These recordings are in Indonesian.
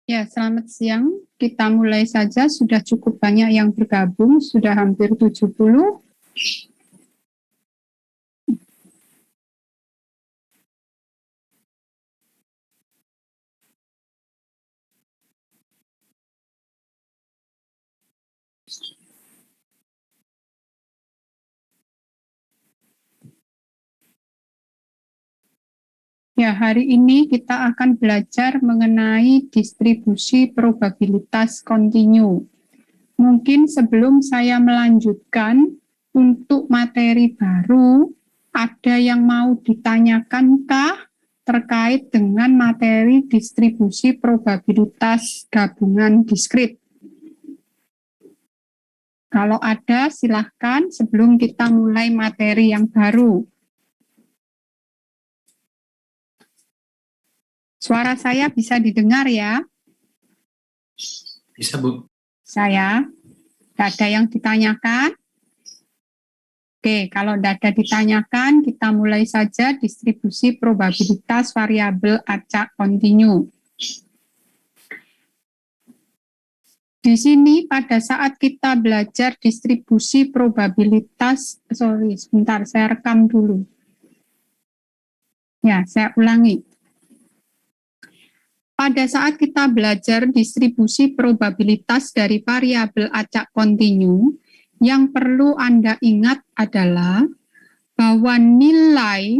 Ya, selamat siang. Kita mulai saja, sudah cukup banyak yang bergabung, sudah hampir 70. Ya, hari ini kita akan belajar mengenai distribusi probabilitas kontinu. Mungkin sebelum saya melanjutkan untuk materi baru, ada yang mau ditanyakankah terkait dengan materi distribusi probabilitas gabungan diskrit? Kalau ada, silahkan sebelum kita mulai materi yang baru. Suara saya bisa didengar ya? Bisa, Bu. Saya, tidak ada yang ditanyakan? Oke, kalau tidak ada ditanyakan, kita mulai saja distribusi probabilitas variabel acak kontinu. Di sini pada saat kita belajar distribusi probabilitas, sebentar, saya rekam dulu. Ya, saya ulangi. Pada saat kita belajar distribusi probabilitas dari variabel acak kontinu, yang perlu Anda ingat adalah bahwa nilai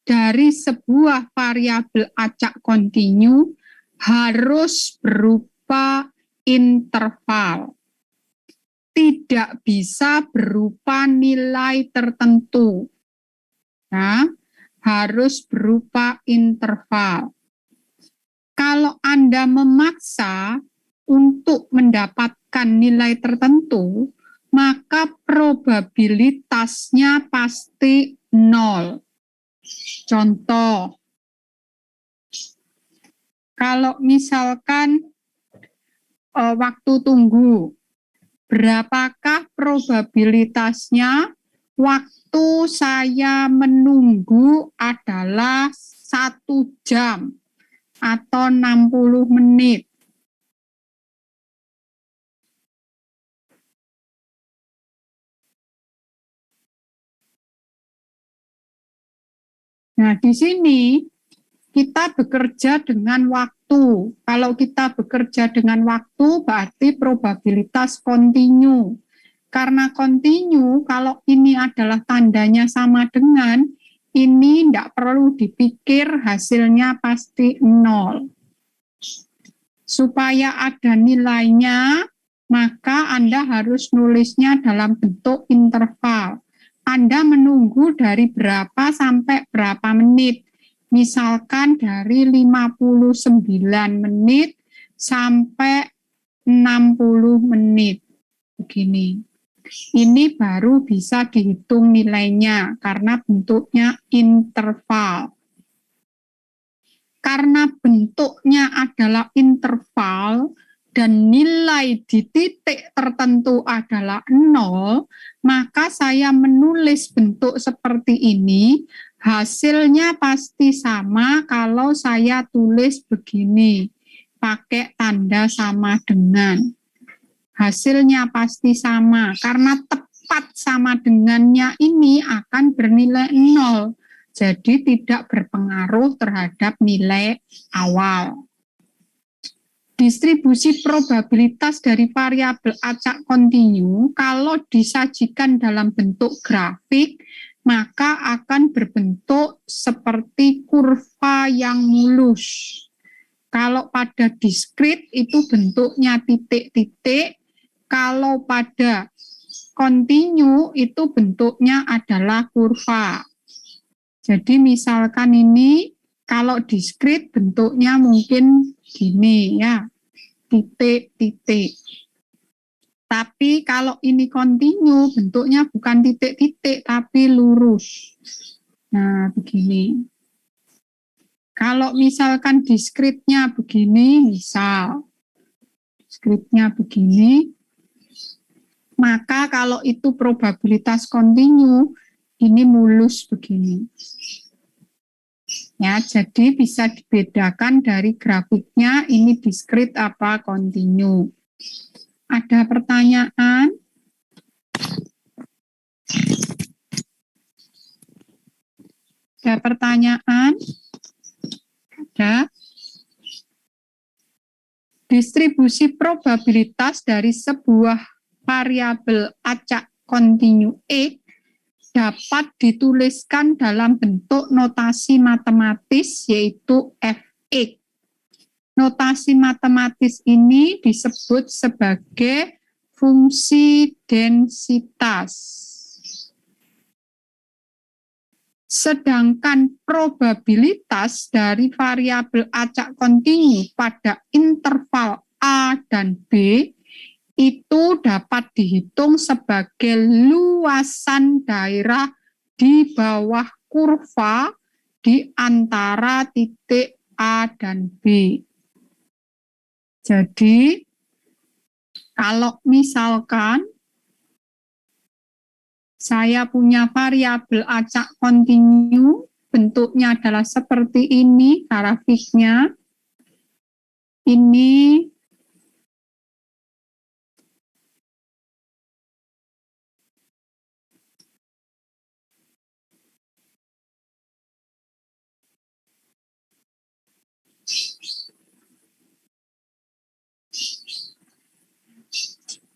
dari sebuah variabel acak kontinu harus berupa interval. Tidak bisa berupa nilai tertentu. Nah, harus berupa interval. Kalau Anda memaksa untuk mendapatkan nilai tertentu, maka probabilitasnya pasti 0. Contoh, kalau misalkan waktu tunggu, berapakah probabilitasnya waktu saya menunggu adalah 1 jam? Atau 60 menit. Nah, di sini kita bekerja dengan waktu. Kalau kita bekerja dengan waktu, berarti probabilitas kontinu. Karena kontinu, kalau ini adalah tandanya sama dengan, ini tidak perlu dipikir, hasilnya pasti 0. Supaya ada nilainya, maka Anda harus nulisnya dalam bentuk interval. Anda menunggu dari berapa sampai berapa menit. Misalkan dari 59 menit sampai 60 menit. Begini. Ini baru bisa dihitung nilainya karena bentuknya interval. Karena bentuknya adalah interval dan nilai di titik tertentu adalah 0, maka saya menulis bentuk seperti ini, hasilnya pasti sama kalau saya tulis begini, pakai tanda sama dengan. Hasilnya pasti sama, karena tepat sama dengannya ini akan bernilai 0. Jadi tidak berpengaruh terhadap nilai awal. Distribusi probabilitas dari variabel acak kontinu kalau disajikan dalam bentuk grafik, maka akan berbentuk seperti kurva yang mulus. Kalau pada diskrit itu bentuknya titik-titik, kalau pada kontinu itu bentuknya adalah kurva. Jadi misalkan ini kalau diskrit bentuknya mungkin gini ya, titik-titik. Tapi kalau ini kontinu bentuknya bukan titik-titik tapi lurus. Nah, begini. Kalau misalkan diskritnya begini, misal diskritnya begini, maka kalau itu probabilitas kontinu, ini mulus begini. Ya, jadi bisa dibedakan dari grafiknya ini diskrit apa kontinu. Ada pertanyaan? Ada pertanyaan? Ada? Distribusi probabilitas dari sebuah variabel acak kontinu X dapat dituliskan dalam bentuk notasi matematis yaitu Fx. Notasi matematis ini disebut sebagai fungsi densitas. Sedangkan probabilitas dari variabel acak kontinu pada interval A dan B itu dapat dihitung sebagai luasan daerah di bawah kurva di antara titik A dan B. Jadi, kalau misalkan saya punya variabel acak kontinu, bentuknya adalah seperti ini grafiknya. Ini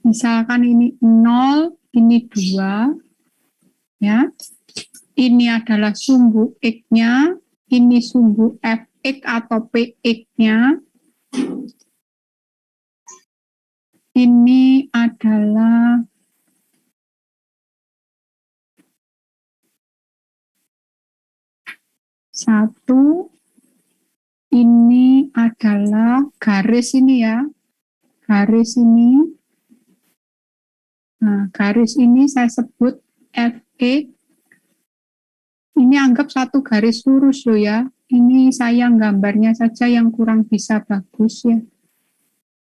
misalkan ini 0, ini 2, ya. Ini adalah sumbu X-nya, ini sumbu Fx atau Px-nya. Ini adalah satu, ini adalah garis ini ya, garis ini. Nah, garis ini saya sebut Fx. Ini anggap satu garis lurus loh ya. Ini saya gambarnya saja yang kurang bisa bagus ya.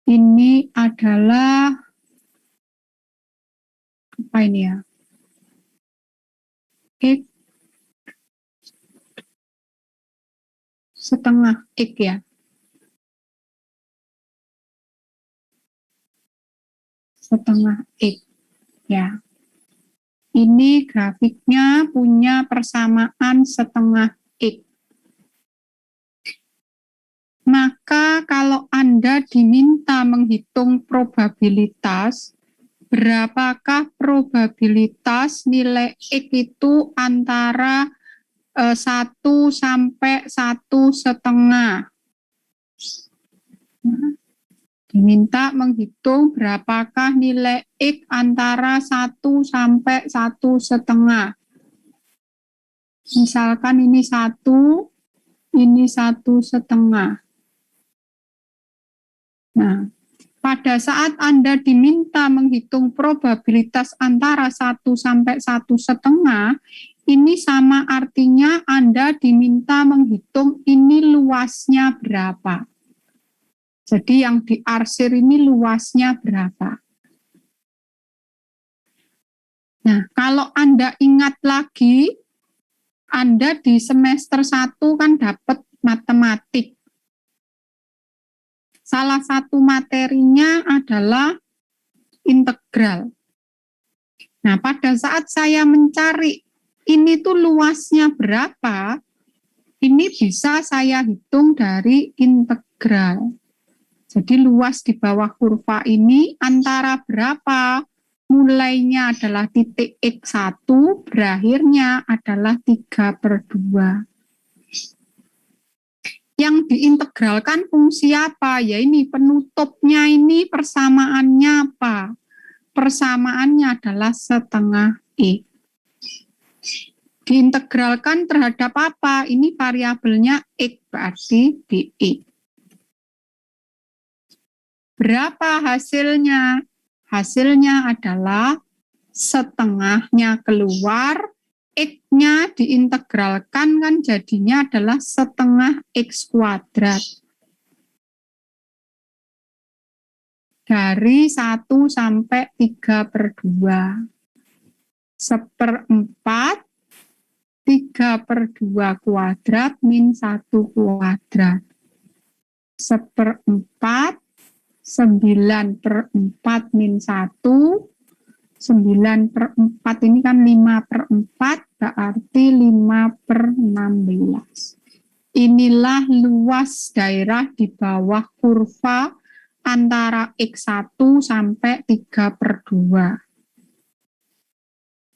Ini adalah apa ini ya? X setengah X ya. Setengah X ya. Ini grafiknya punya persamaan setengah X. Maka kalau Anda diminta menghitung probabilitas, berapakah probabilitas nilai X itu antara 1 sampai 1,5? Diminta menghitung berapakah nilai X antara 1 sampai 1,5. Misalkan ini 1, ini 1,5. Nah, pada saat Anda diminta menghitung probabilitas antara 1 sampai 1,5, ini sama artinya Anda diminta menghitung ini luasnya berapa. Jadi yang diarsir ini luasnya berapa. Nah, kalau Anda ingat lagi, Anda di semester 1 kan dapat matematik. Salah satu materinya adalah integral. Nah, pada saat saya mencari ini tuh luasnya berapa, ini bisa saya hitung dari integral. Jadi luas di bawah kurva ini antara berapa? Mulainya adalah titik X1, berakhirnya adalah 3/2. Yang diintegralkan fungsi apa? Ya ini penutupnya ini persamaannya apa? Persamaannya adalah setengah X. Diintegralkan terhadap apa? Ini variabelnya X, berarti dx. Berapa hasilnya? Hasilnya adalah setengahnya keluar, X-nya diintegralkan kan jadinya adalah setengah X kuadrat. Dari 1 sampai 3/2. 1/4 3/2 kuadrat min 1 kuadrat. 1/4, 9/4 min 1, 9/4 ini kan 5/4, berarti 5/16. Inilah luas daerah di bawah kurva antara X1 sampai 3/2.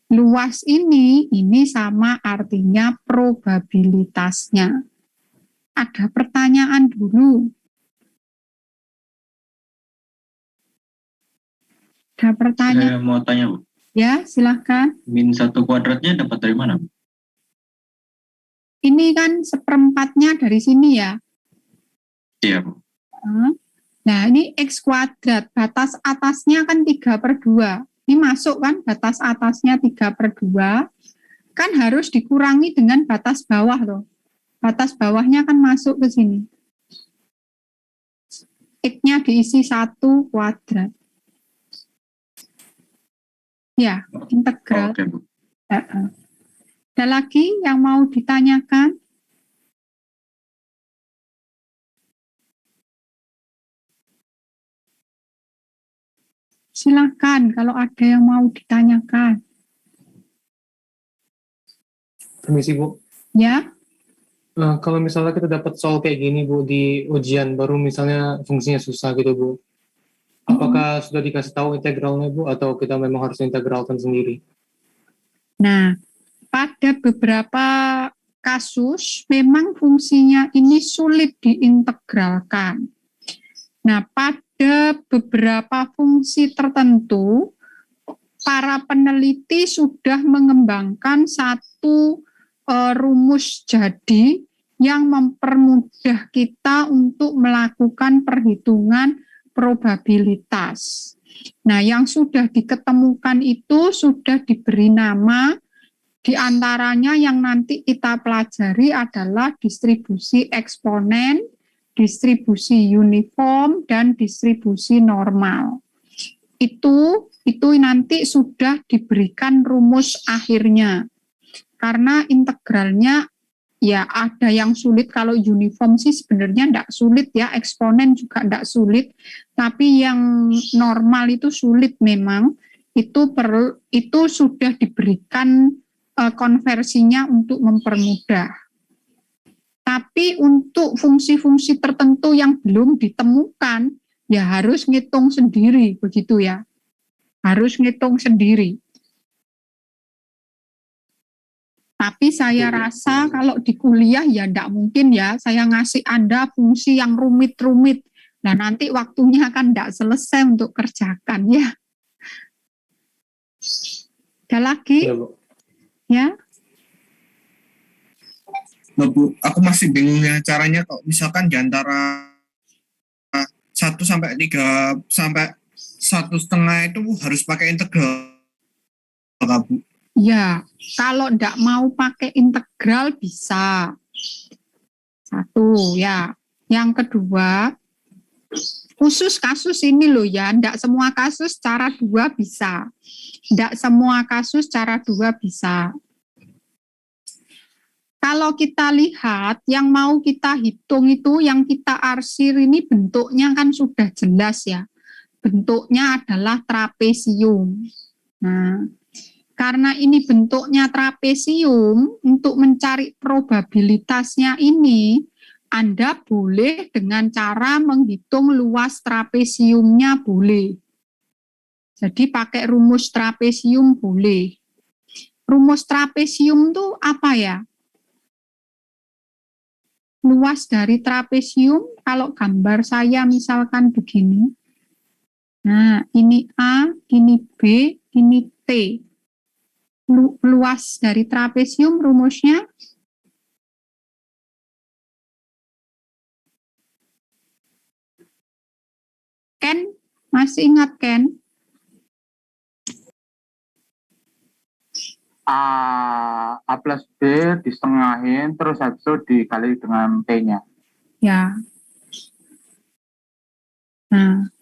Luas ini sama artinya probabilitasnya. Ada pertanyaan dulu. Ada pertanyaan? Saya mau tanya, Bu. Ya, silahkan. Min 1 kuadratnya dapat dari mana, Bu? Ini kan 1/4-nya dari sini ya. Iya, Bu. Nah, ini X kuadrat. Batas atasnya kan 3/2. Ini masuk kan batas atasnya 3/2. Kan harus dikurangi dengan batas bawah loh. Batas bawahnya kan masuk ke sini. X-nya diisi 1 kuadrat. Ya, integral. Oke, Bu. Ada lagi yang mau ditanyakan? Silakan kalau ada yang mau ditanyakan. Permisi, Bu. Ya, Kalau misalnya kita dapat soal kayak gini, Bu, di ujian baru misalnya fungsinya susah gitu, Bu. Apakah sudah dikasih tahu integralnya, Bu, atau kita memang harus integralkan sendiri? nah pada beberapa kasus memang fungsinya ini sulit diintegralkan. Nah, pada beberapa fungsi tertentu, para peneliti sudah mengembangkan satu rumus jadi yang mempermudah kita untuk melakukan perhitungan probabilitas. Nah, yang sudah diketemukan itu sudah diberi nama, di antaranya yang nanti kita pelajari adalah distribusi eksponen, distribusi uniform, dan distribusi normal. Itu nanti sudah diberikan rumus akhirnya. Karena integralnya ya ada yang sulit. Kalau uniform sih sebenarnya tidak sulit ya, eksponen juga tidak sulit, tapi yang normal itu sulit memang. Itu sudah diberikan konversinya untuk mempermudah. Tapi untuk fungsi-fungsi tertentu yang belum ditemukan, ya harus ngitung sendiri, begitu ya. Harus ngitung sendiri. Tapi saya rasa kalau di kuliah ya tidak mungkin ya, saya ngasih Anda fungsi yang rumit-rumit. Nah nanti waktunya kan tidak selesai untuk kerjakan ya. Ada lagi? Ya, Bu. Ya. Bu, aku masih bingung ya caranya kok misalkan di antara 1 sampai 3 sampai 1,5 itu harus pakai integral, Bu. Ya, kalau tidak mau pakai integral bisa. Satu ya. Yang kedua, khusus kasus ini loh ya, tidak semua kasus cara 2 bisa. Tidak semua kasus cara 2 bisa. Kalau kita lihat, yang mau kita hitung itu, yang kita arsir ini bentuknya kan sudah jelas ya. Bentuknya adalah trapesium. Nah, karena ini bentuknya trapesium, untuk mencari probabilitasnya ini, Anda boleh dengan cara menghitung luas trapesiumnya boleh. Jadi pakai rumus trapesium boleh. Rumus trapesium itu apa ya? Luas dari trapesium, kalau gambar saya misalkan begini. Nah, ini A, ini B, ini T. Luas dari trapesium rumusnya Ken, masih ingat Ken? A plus B disetengahin, terus habis itu dikali dengan T-nya. Ya. Nah,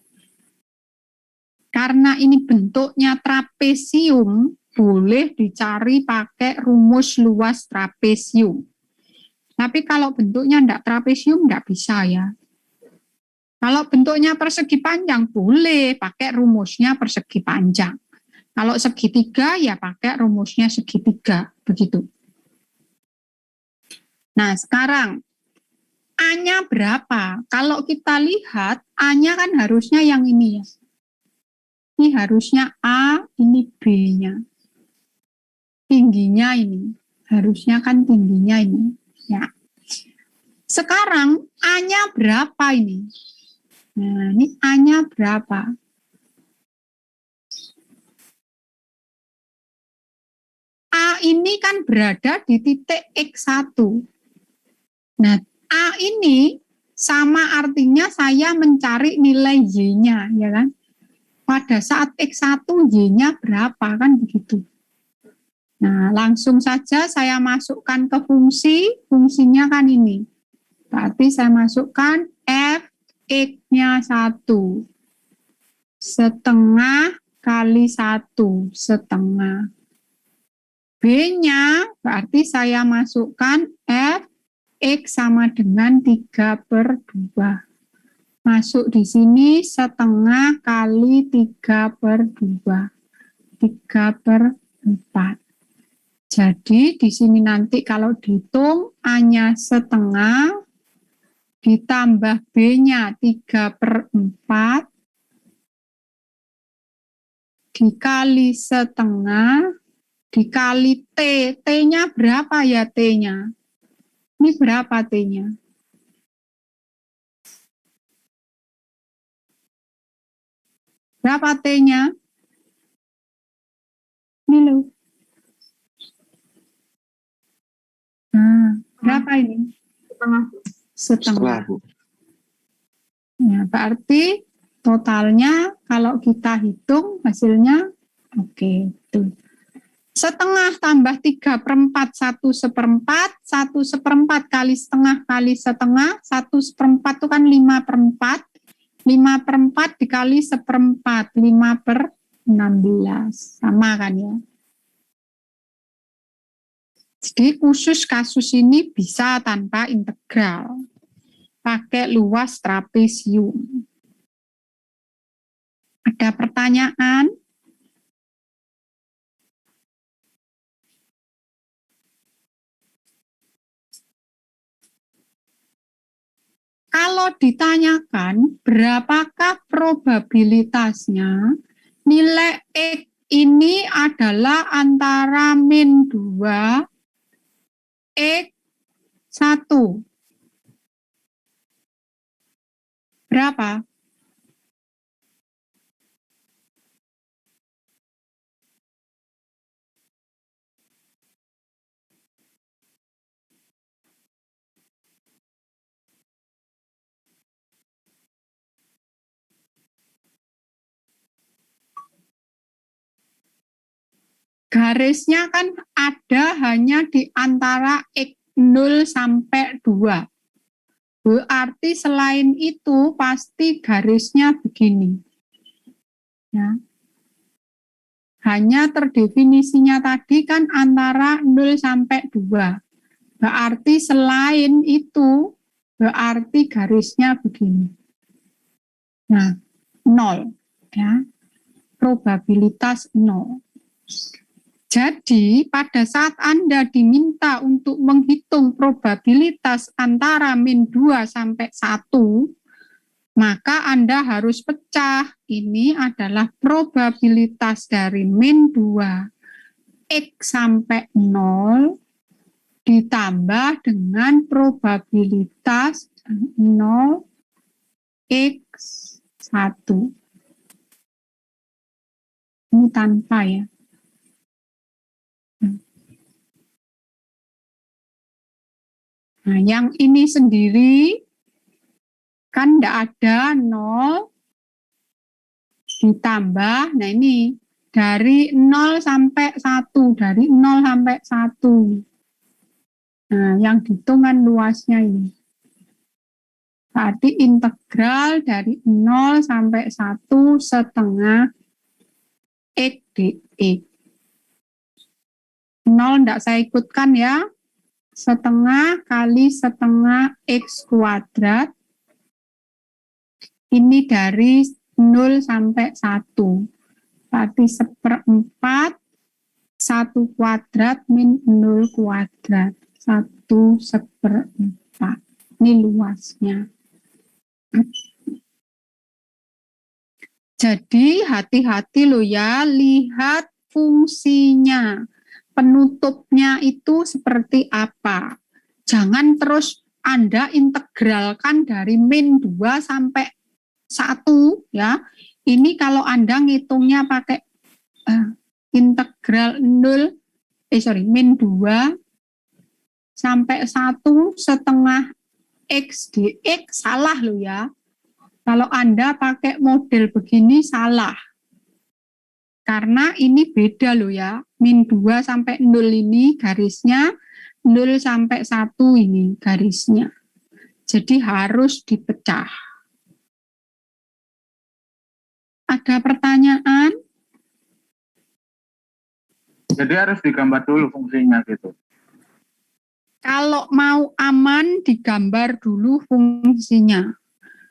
karena ini bentuknya trapesium, boleh dicari pakai rumus luas trapesium. Tapi kalau bentuknya enggak trapesium enggak bisa ya. Kalau bentuknya persegi panjang boleh pakai rumusnya persegi panjang. Kalau segitiga ya pakai rumusnya segitiga, begitu. Nah, sekarang A-nya berapa? Kalau kita lihat A-nya kan harusnya yang ini ya. Ini harusnya A, ini B-nya. Tingginya ini. Harusnya kan tingginya ini. Ya. Sekarang A-nya berapa ini? Nah, ini A-nya berapa? A ini kan berada di titik X1. Nah, A ini sama artinya saya mencari nilai Y-nya, ya kan? Pada saat X1 Y-nya berapa, kan begitu. Nah, langsung saja saya masukkan ke fungsinya kan ini. Berarti saya masukkan F X-nya 1 setengah kali 1 setengah. B-nya berarti saya masukkan F X sama dengan 3/2. Masuk di sini setengah kali 3/2. 3/4. Jadi di sini nanti kalau dihitung A-nya setengah ditambah B-nya 3/4 dikali setengah dikali T. T-nya berapa ya T-nya? Ini berapa T-nya? Berapa T-nya? Ini loh. Nah, berapa ini? Setengah. Bu. Ya, berarti totalnya kalau kita hitung hasilnya oke, tuh. Setengah tambah 3/4, 1/4, 1/4 kali setengah kali setengah, 1/4 itu kan 5/4, 5/4 dikali 1/4, 5/16, sama kan ya. Jadi khusus kasus ini bisa tanpa integral, pakai luas trapesium. Ada pertanyaan? Kalau ditanyakan berapakah probabilitasnya nilai X ini adalah antara min 2 X 1. Berapa? Garisnya kan ada hanya di antara X0 sampai 2. Berarti selain itu pasti garisnya begini. Ya. Hanya terdefinisinya tadi kan antara 0 sampai 2. Berarti selain itu berarti garisnya begini. Nah, 0. Ya. Probabilitas 0. Jadi, pada saat Anda diminta untuk menghitung probabilitas antara min 2 sampai 1, maka Anda harus pecah. Ini adalah probabilitas dari min 2 X sampai 0 ditambah dengan probabilitas 0 X 1. Ini tanpa ya. Nah, yang ini sendiri kan tidak ada 0 ditambah, nah ini dari 0 sampai 1, dari 0 sampai 1. Nah, yang dihitung kan luasnya ini. Berarti integral dari 0 sampai 1 setengah X dx. 0 enggak saya ikutkan ya. Setengah kali setengah X kuadrat. Ini dari 0 sampai 1. Berarti 1/4 1 kuadrat min 0 kuadrat. 1/4. Ini luasnya. Jadi hati-hati loh ya, lihat fungsinya. Penutupnya itu seperti apa. Jangan terus Anda integralkan dari min 2 sampai 1 ya. Ini kalau Anda ngitungnya pakai integral 0, min 2 sampai 1 setengah X dx salah loh ya. Kalau Anda pakai model begini salah. Karena ini beda loh ya. Min 2 sampai 0 ini garisnya, 0 sampai 1 ini garisnya. Jadi harus dipecah. Ada pertanyaan? Jadi harus digambar dulu fungsinya gitu. Kalau mau aman digambar dulu fungsinya.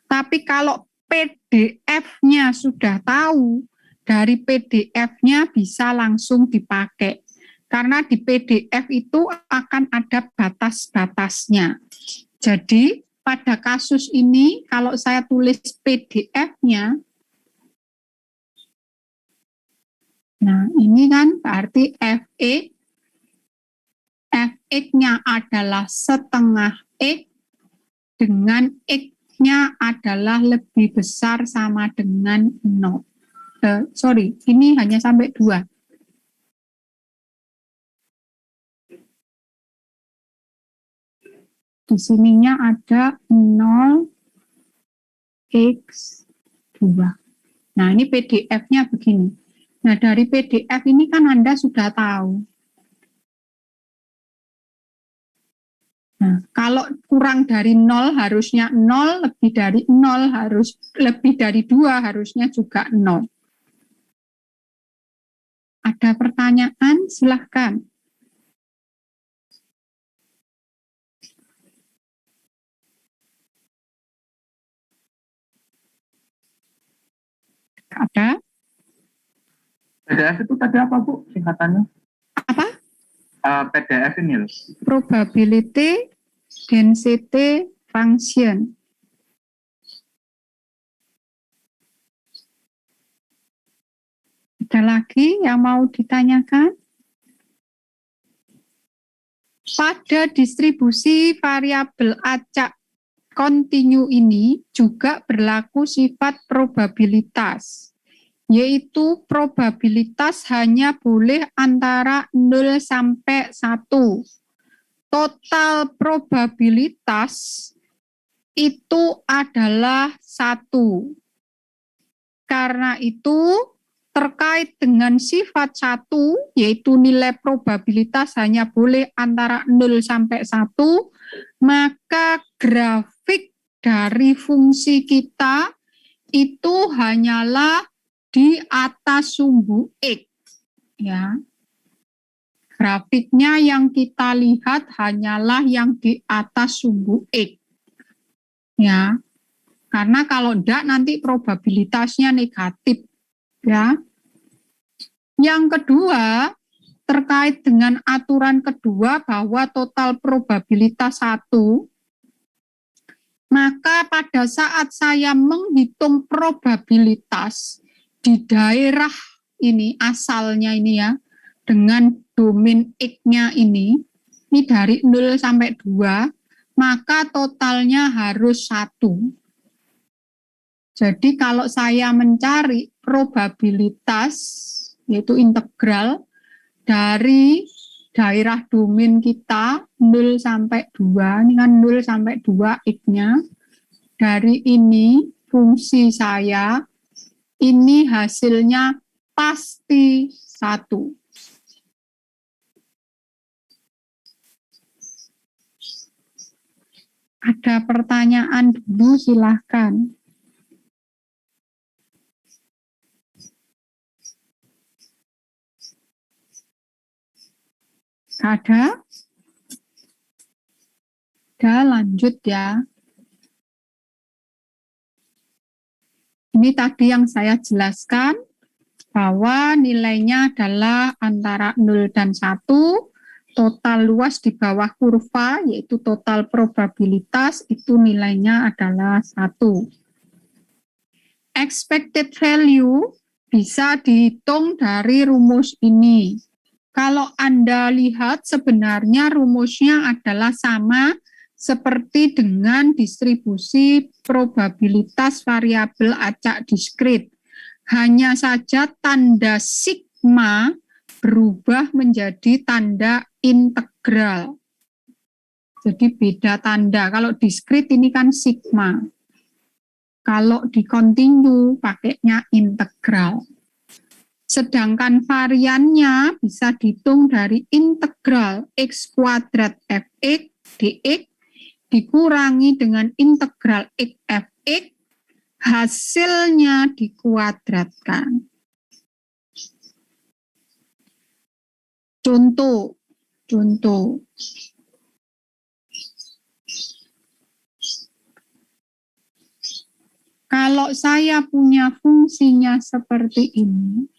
Tapi kalau PDF-nya sudah tahu, dari PDF-nya bisa langsung dipakai. Karena di PDF itu akan ada batas-batasnya. Jadi pada kasus ini kalau saya tulis PDF-nya, nah ini kan berarti Fx-nya adalah setengah X dengan X-nya adalah lebih besar sama dengan 0. Ini hanya sampai 2. Di sininya ada 0 X 2. Nah, ini PDF-nya begini. Nah, dari PDF ini kan Anda sudah tahu. Nah, kalau kurang dari 0 harusnya 0, lebih dari 0 lebih dari 2 harusnya juga 0. Ada pertanyaan? Silahkan. Ada? PDF itu tadi apa Bu singkatannya? Apa? PDF ini loh. Probability density function. Ada lagi yang mau ditanyakan? Pada distribusi variabel acak kontinu ini juga berlaku sifat probabilitas, yaitu probabilitas hanya boleh antara 0 sampai 1. Total probabilitas itu adalah 1. Karena itu terkait dengan sifat 1, yaitu nilai probabilitas hanya boleh antara 0 sampai 1, maka grafik dari fungsi kita itu hanyalah di atas sumbu X. Ya. Grafiknya yang kita lihat hanyalah yang di atas sumbu X. Ya. Karena kalau enggak nanti probabilitasnya negatif. Ya. Yang kedua, terkait dengan aturan kedua bahwa total probabilitas 1, maka pada saat saya menghitung probabilitas di daerah ini, asalnya ini ya, dengan domain X-nya ini dari 0 sampai 2, maka totalnya harus 1. Jadi kalau saya mencari probabilitas, yaitu integral, dari daerah domain kita 0 sampai 2, ini kan 0 sampai 2 X-nya, dari ini fungsi saya, ini hasilnya pasti 1. Ada pertanyaan dulu, silahkan. Ada? Ada, lanjut ya. Ini tadi yang saya jelaskan bahwa nilainya adalah antara 0 dan 1, total luas di bawah kurva yaitu total probabilitas itu nilainya adalah 1. Expected value bisa dihitung dari rumus ini. Kalau Anda lihat sebenarnya rumusnya adalah sama seperti dengan distribusi probabilitas variabel acak diskrit. Hanya saja tanda sigma berubah menjadi tanda integral. Jadi beda tanda. Kalau diskrit ini kan sigma. Kalau di continue pakainya integral. Sedangkan variannya bisa dihitung dari integral x kuadrat fx dx dikurangi dengan integral x fx, hasilnya dikuadratkan. Contoh. Kalau saya punya fungsinya seperti ini,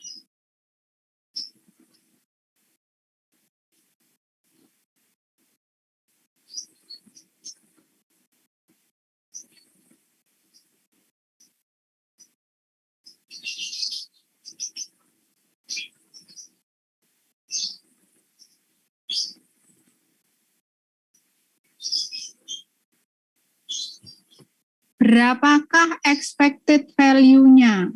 berapakah expected value-nya?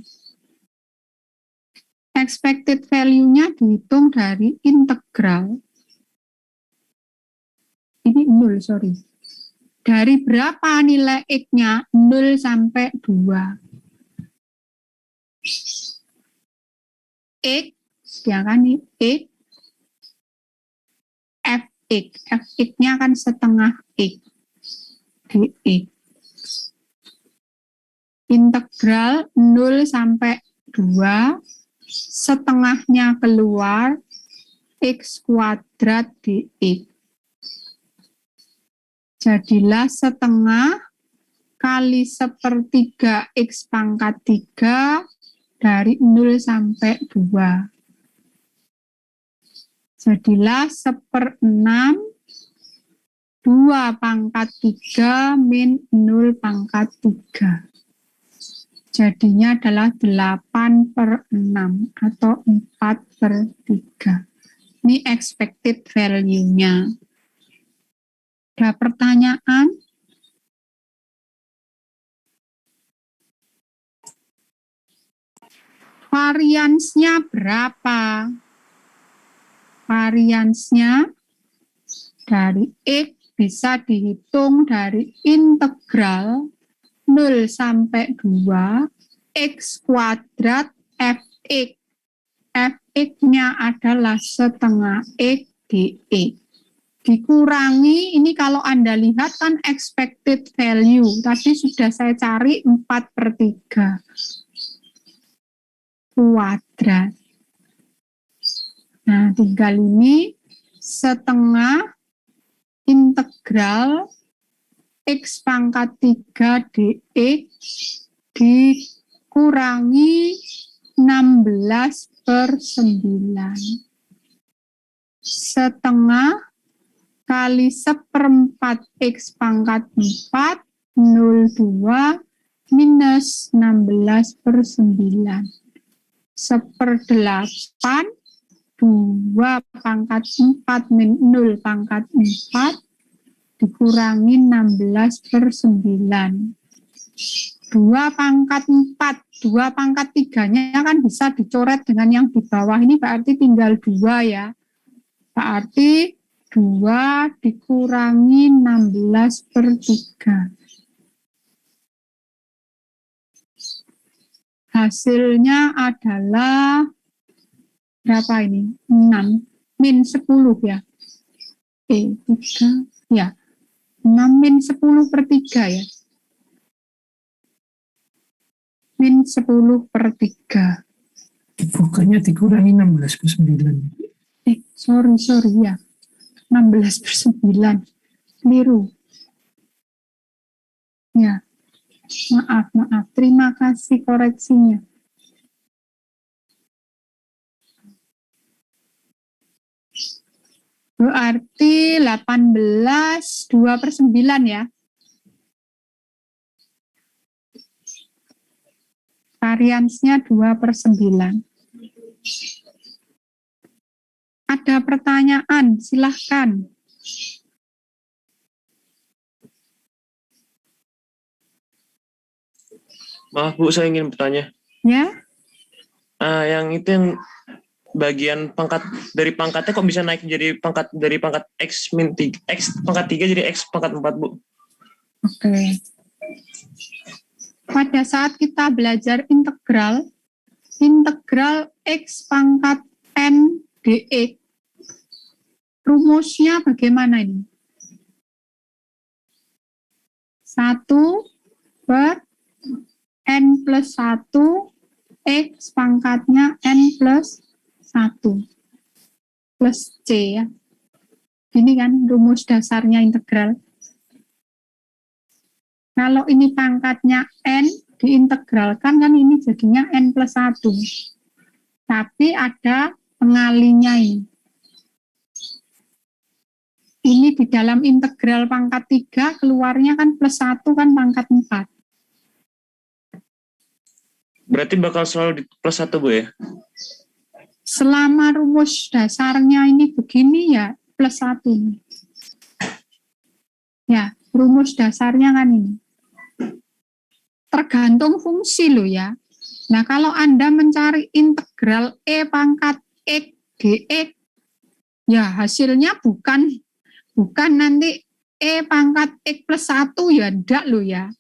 Expected value-nya dihitung dari integral. Ini 0, sorry. Dari berapa nilai X-nya? 0 sampai 2. X, ya kan ini, X, Fx. Fx-nya kan setengah X. Dx. Integral 0 sampai 2, setengahnya keluar, x kuadrat dx. Jadilah setengah kali sepertiga x pangkat 3 dari 0 sampai 2. Jadilah 1/6 2 pangkat 3 min 0 pangkat 3. Jadinya adalah 8/6 atau 4/3. Ini expected value-nya. Ada pertanyaan? Variansnya berapa? Variansnya dari X bisa dihitung dari integral 0 sampai 2 x kuadrat fx. Fx-nya adalah setengah x dx. Dikurangi, ini kalau Anda lihat kan expected value. Tadi sudah saya cari 4/3 kuadrat. Nah, tinggal ini setengah integral x pangkat 3 dx dikurangi 16/9. Setengah kali 1/4 x pangkat 4, 02 minus 16/9. 1/8, 2 pangkat 4 min 0 pangkat 4, dikurangi 16/9. 2 pangkat 4, 2 pangkat 3-nya kan bisa dicoret dengan yang di bawah ini, berarti tinggal 2 ya. Berarti 2 dikurangi 16/3. Hasilnya adalah berapa ini? 6 min 10 ya. 3 ya. 6 min 10/3 ya. Min 10/3. Pokoknya dikurangi 16/9. Sorry ya. 16/9. Keliru. Ya, maaf. Terima kasih koreksinya. Berarti 18, 2/9 ya. Variansnya 2/9. Ada pertanyaan, silahkan. Maaf Bu, saya ingin bertanya. Ya, Yang itu yang bagian pangkat dari pangkatnya kok bisa naik jadi pangkat dari pangkat X min 3, X pangkat 3 jadi X pangkat 4 Bu? oke. Pada saat kita belajar integral X pangkat N dx, rumusnya bagaimana ini? 1/N+1 X pangkatnya N+1 plus C ya. Ini kan rumus dasarnya integral. Kalau ini pangkatnya N, diintegralkan kan ini jadinya N+1. Tapi ada pengalinya ini. Ini di dalam integral pangkat 3, keluarnya kan +1 kan pangkat 4. Berarti bakal selalu di plus 1 Bu ya? Selama rumus dasarnya ini begini ya, +1. Ya, rumus dasarnya kan ini. Tergantung fungsi loh ya. Nah, kalau Anda mencari integral E pangkat X dx, ya hasilnya bukan nanti E pangkat X+1 ya, enggak loh ya.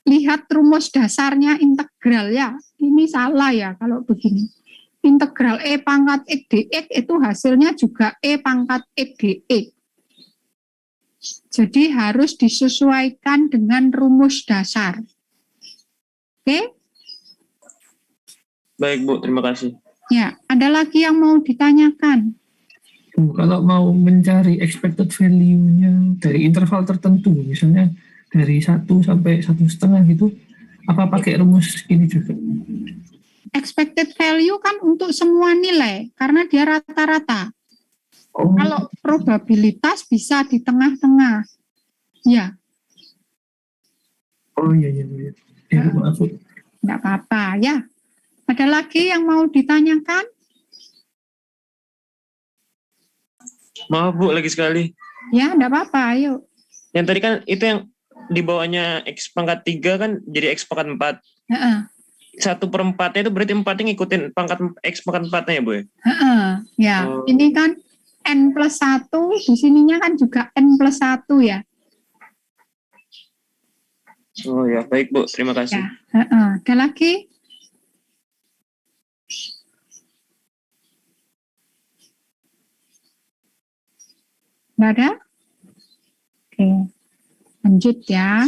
Lihat rumus dasarnya integral ya. Ini salah ya kalau begini. Integral E pangkat X dx itu hasilnya juga E pangkat X dx. Jadi harus disesuaikan dengan rumus dasar. Oke? Baik Bu, terima kasih. Ya, ada lagi yang mau ditanyakan? Kalau mau mencari expected value-nya dari interval tertentu, misalnya dari 1 sampai 1,5 gitu, apa pakai rumus ini juga? Expected value kan untuk semua nilai, karena dia rata-rata. Oh, Kalau probabilitas bisa di tengah-tengah. Ya, oh iya. Ya, maaf. enggak apa-apa ya. Ada lagi yang mau ditanyakan? Maaf Bu, lagi sekali. Ya, enggak apa-apa, ayo. Yang tadi kan itu yang di bawahnya X pangkat 3 kan jadi X pangkat 4. Heeh. 1/4-nya itu berarti 4-nya ngikutin pangkat X pangkat 4-nya ya Bu ya? Heeh. Ya, Oh. ini kan N+1, di sininya kan juga N+1 ya. Oh ya, baik Bu, terima kasih. Ya, heeh. Ada lagi? Nggak ada? Oke, lanjut ya.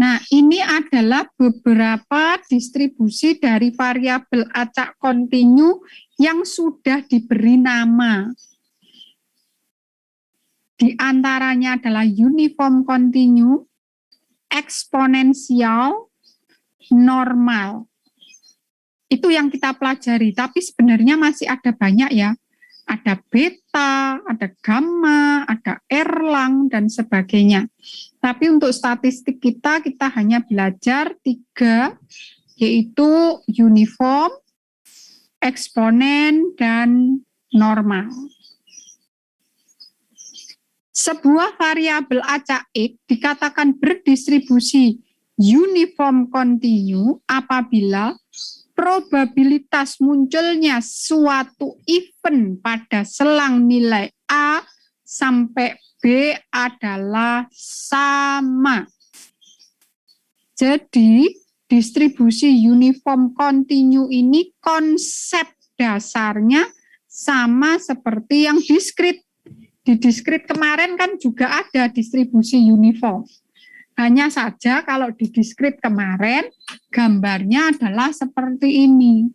Nah, ini adalah beberapa distribusi dari variabel acak kontinu yang sudah diberi nama. Di antaranya adalah uniform kontinu, eksponensial, normal. Itu yang kita pelajari, tapi sebenarnya masih ada banyak ya. Ada beta, ada gamma, ada Erlang, dan sebagainya. Tapi untuk statistik kita hanya belajar 3, yaitu uniform, eksponen, dan normal. Sebuah variabel acak X dikatakan berdistribusi uniform kontinu apabila probabilitas munculnya suatu event pada selang nilai A sampai B adalah sama. Jadi, distribusi uniform kontinu ini konsep dasarnya sama seperti yang diskrit. Di diskrit kemarin kan juga ada distribusi uniform. Hanya saja kalau di diskrit kemarin gambarnya adalah seperti ini.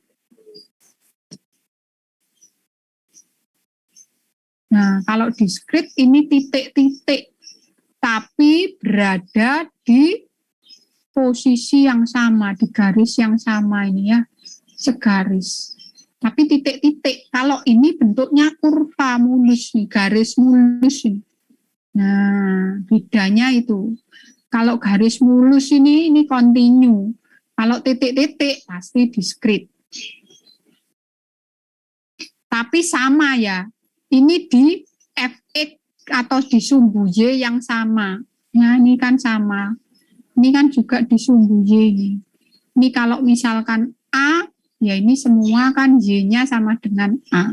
Nah, kalau diskrit ini titik-titik, tapi berada di posisi yang sama, di garis yang sama ini ya, segaris. Tapi titik-titik, kalau ini bentuknya kurva mulus nih, garis mulus ini. Nah, bedanya itu. Kalau garis mulus ini continue. Kalau titik-titik pasti diskrit. Tapi sama ya. Ini di Fx atau di sumbu Y yang sama. Nah, ini kan sama. Ini kan juga di sumbu Y ini. Ini kalau misalkan A, ya ini semua kan Y-nya sama dengan A.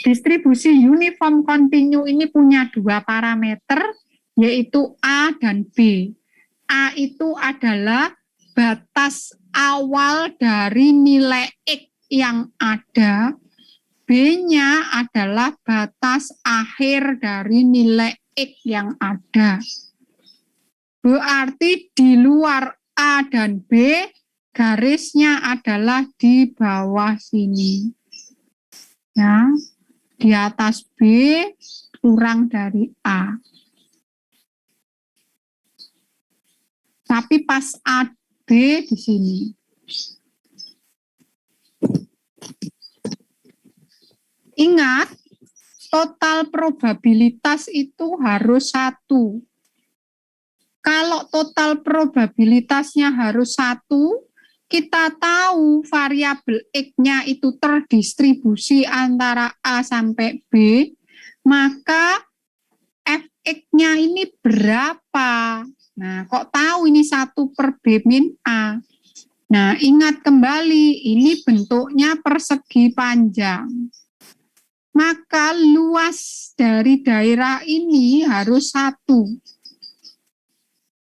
Distribusi uniform continue ini punya dua parameter, yaitu A dan B. A itu adalah batas awal dari nilai X yang ada, B-nya adalah batas akhir dari nilai X yang ada. Berarti di luar A dan B, garisnya adalah di bawah sini. Ya, di atas B kurang dari A. Tapi pas A, B di sini. Ingat, total probabilitas itu harus 1. Kalau total probabilitasnya harus 1, kita tahu variabel X-nya itu terdistribusi antara A sampai B, maka Fx-nya ini berapa? Nah, kok tahu ini 1 per B min A? Nah, ingat kembali, ini bentuknya persegi panjang. Maka luas dari daerah ini harus 1.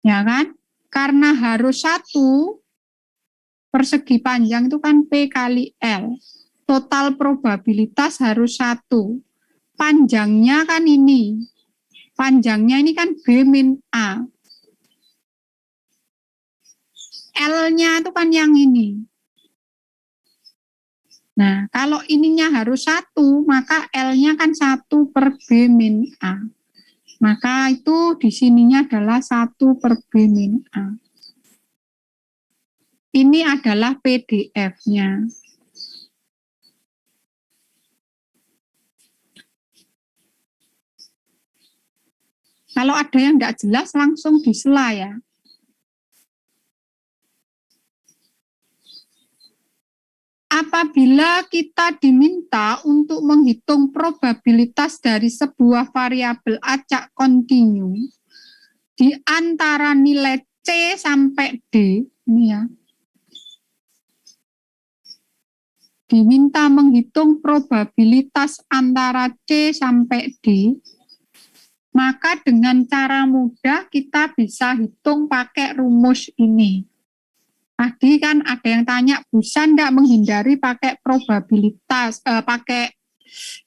Ya kan? Karena harus 1, persegi panjang itu kan P kali L. Total probabilitas harus 1. Panjangnya kan ini. Panjangnya ini kan B min A. L-nya itu kan yang ini. Nah, kalau ininya harus 1, maka L-nya kan 1 per B min A. Maka itu di sininya adalah 1 per B min A. Ini adalah PDF-nya. Kalau ada yang tidak jelas, langsung disela ya. Apabila kita diminta untuk menghitung probabilitas dari sebuah variabel acak kontinu di antara nilai C sampai D, ini ya, diminta menghitung probabilitas antara C sampai D, maka dengan cara mudah kita bisa hitung pakai rumus ini. Tadi kan ada yang tanya, bisa enggak menghindari pakai probabilitas, pakai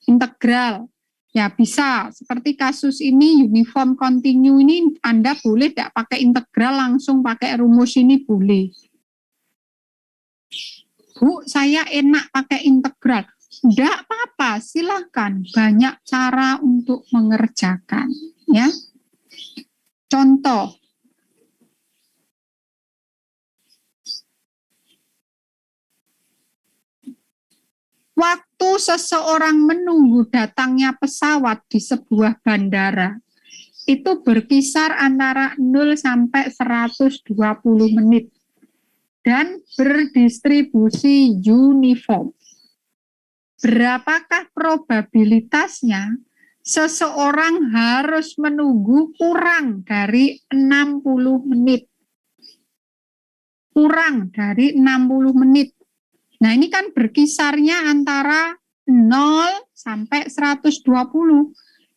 integral? Ya bisa, seperti kasus ini uniform continue ini Anda boleh enggak pakai integral, langsung pakai rumus ini boleh. Bu, saya enak pakai integral. Enggak apa-apa, silahkan. Banyak cara untuk mengerjakan. Ya. Contoh. Waktu seseorang menunggu datangnya pesawat di sebuah bandara, itu berkisar antara 0 sampai 120 menit dan berdistribusi uniform. Berapakah probabilitasnya seseorang harus menunggu kurang dari 60 menit? Kurang dari 60 menit. Nah, ini kan berkisarnya antara 0 sampai 120.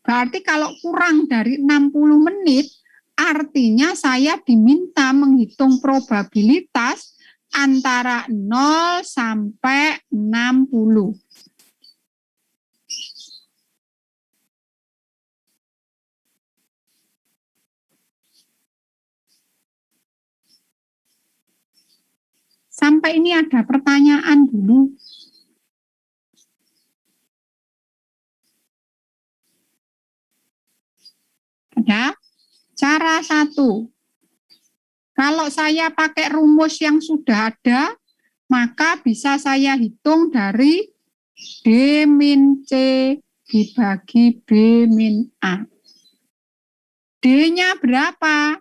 Berarti kalau kurang dari 60 menit, artinya saya diminta menghitung probabilitas antara 0 sampai 60. Sampai ini ada pertanyaan dulu. Cara satu, kalau saya pakai rumus yang sudah ada, maka bisa saya hitung dari D min C dibagi B min A. D-nya berapa?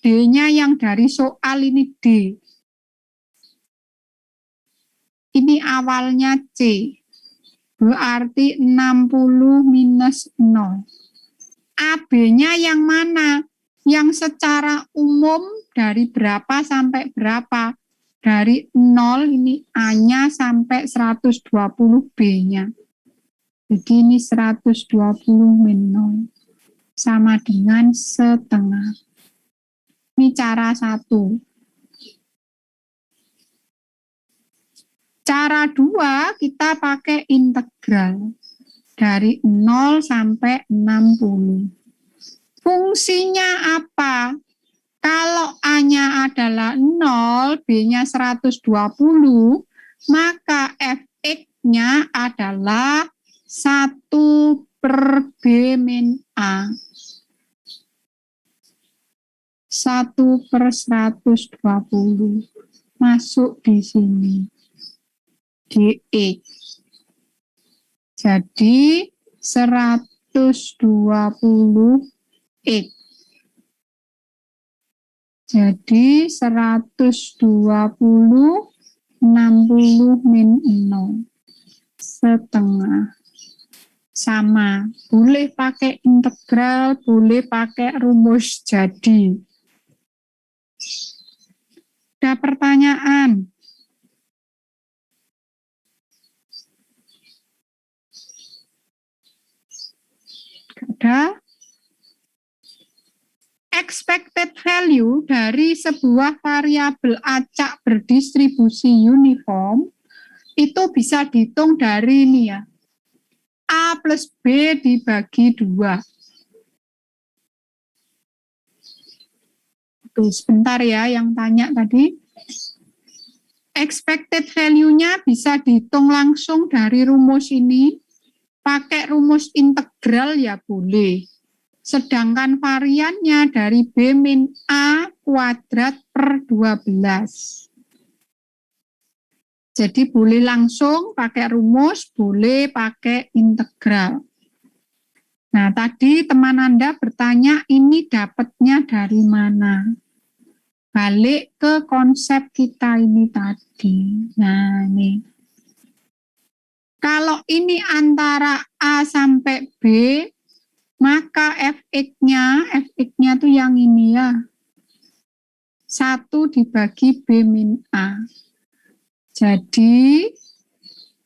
D-nya yang dari soal ini D. Ini awalnya C. Berarti 60 minus 0. AB-nya yang mana? Yang secara umum dari berapa sampai berapa? Dari 0 ini A-nya sampai 120 B-nya. Jadi ini 120 min 0. Sama dengan setengah. Ini cara satu. Cara dua, kita pakai integral. Dari 0 sampai 60. Fungsinya apa? Kalau A-nya adalah 0, B-nya 120, maka fx-nya adalah 1 per B min A. 1 per 120. Masuk di sini. dx. Jadi 120 X. Jadi 120 60 min 0 setengah. Sama, boleh pakai integral, boleh pakai rumus jadi. Ada pertanyaan? Ada? Expected value dari sebuah variabel acak berdistribusi uniform itu bisa dihitung dari ini ya. A plus B dibagi 2. Tuh, sebentar ya yang tanya tadi. Expected value-nya bisa dihitung langsung dari rumus ini. Pakai rumus integral ya boleh. Sedangkan variannya dari B min A kuadrat per 12. Jadi boleh langsung pakai rumus, boleh pakai integral. Nah, tadi teman Anda bertanya ini dapatnya dari mana? Balik ke konsep kita ini tadi. Nah, ini. Kalau ini antara A sampai B, maka fx-nya tuh yang ini ya. 1 dibagi B min A. Jadi,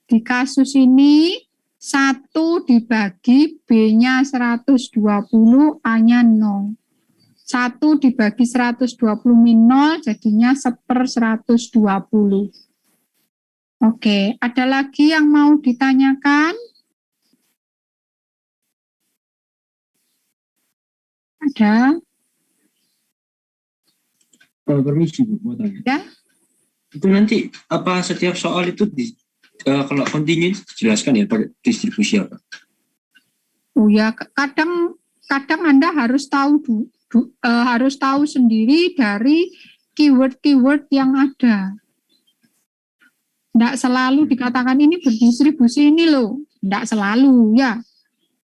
di kasus ini, 1 dibagi B-nya 120, A-nya 0. 1 dibagi 120 min 0, jadinya 1/120. Oke, ada lagi yang mau ditanyakan? Ada? Permisi Bu, mau tanya. Ya. Itu nanti apa setiap soal itu kalau kontinu dijelaskan ya pakai distribusi apa? Oh ya, kadang Anda harus tahu harus tahu sendiri dari keyword-keyword yang ada. Tidak selalu dikatakan ini berdistribusi ini loh, tidak selalu ya.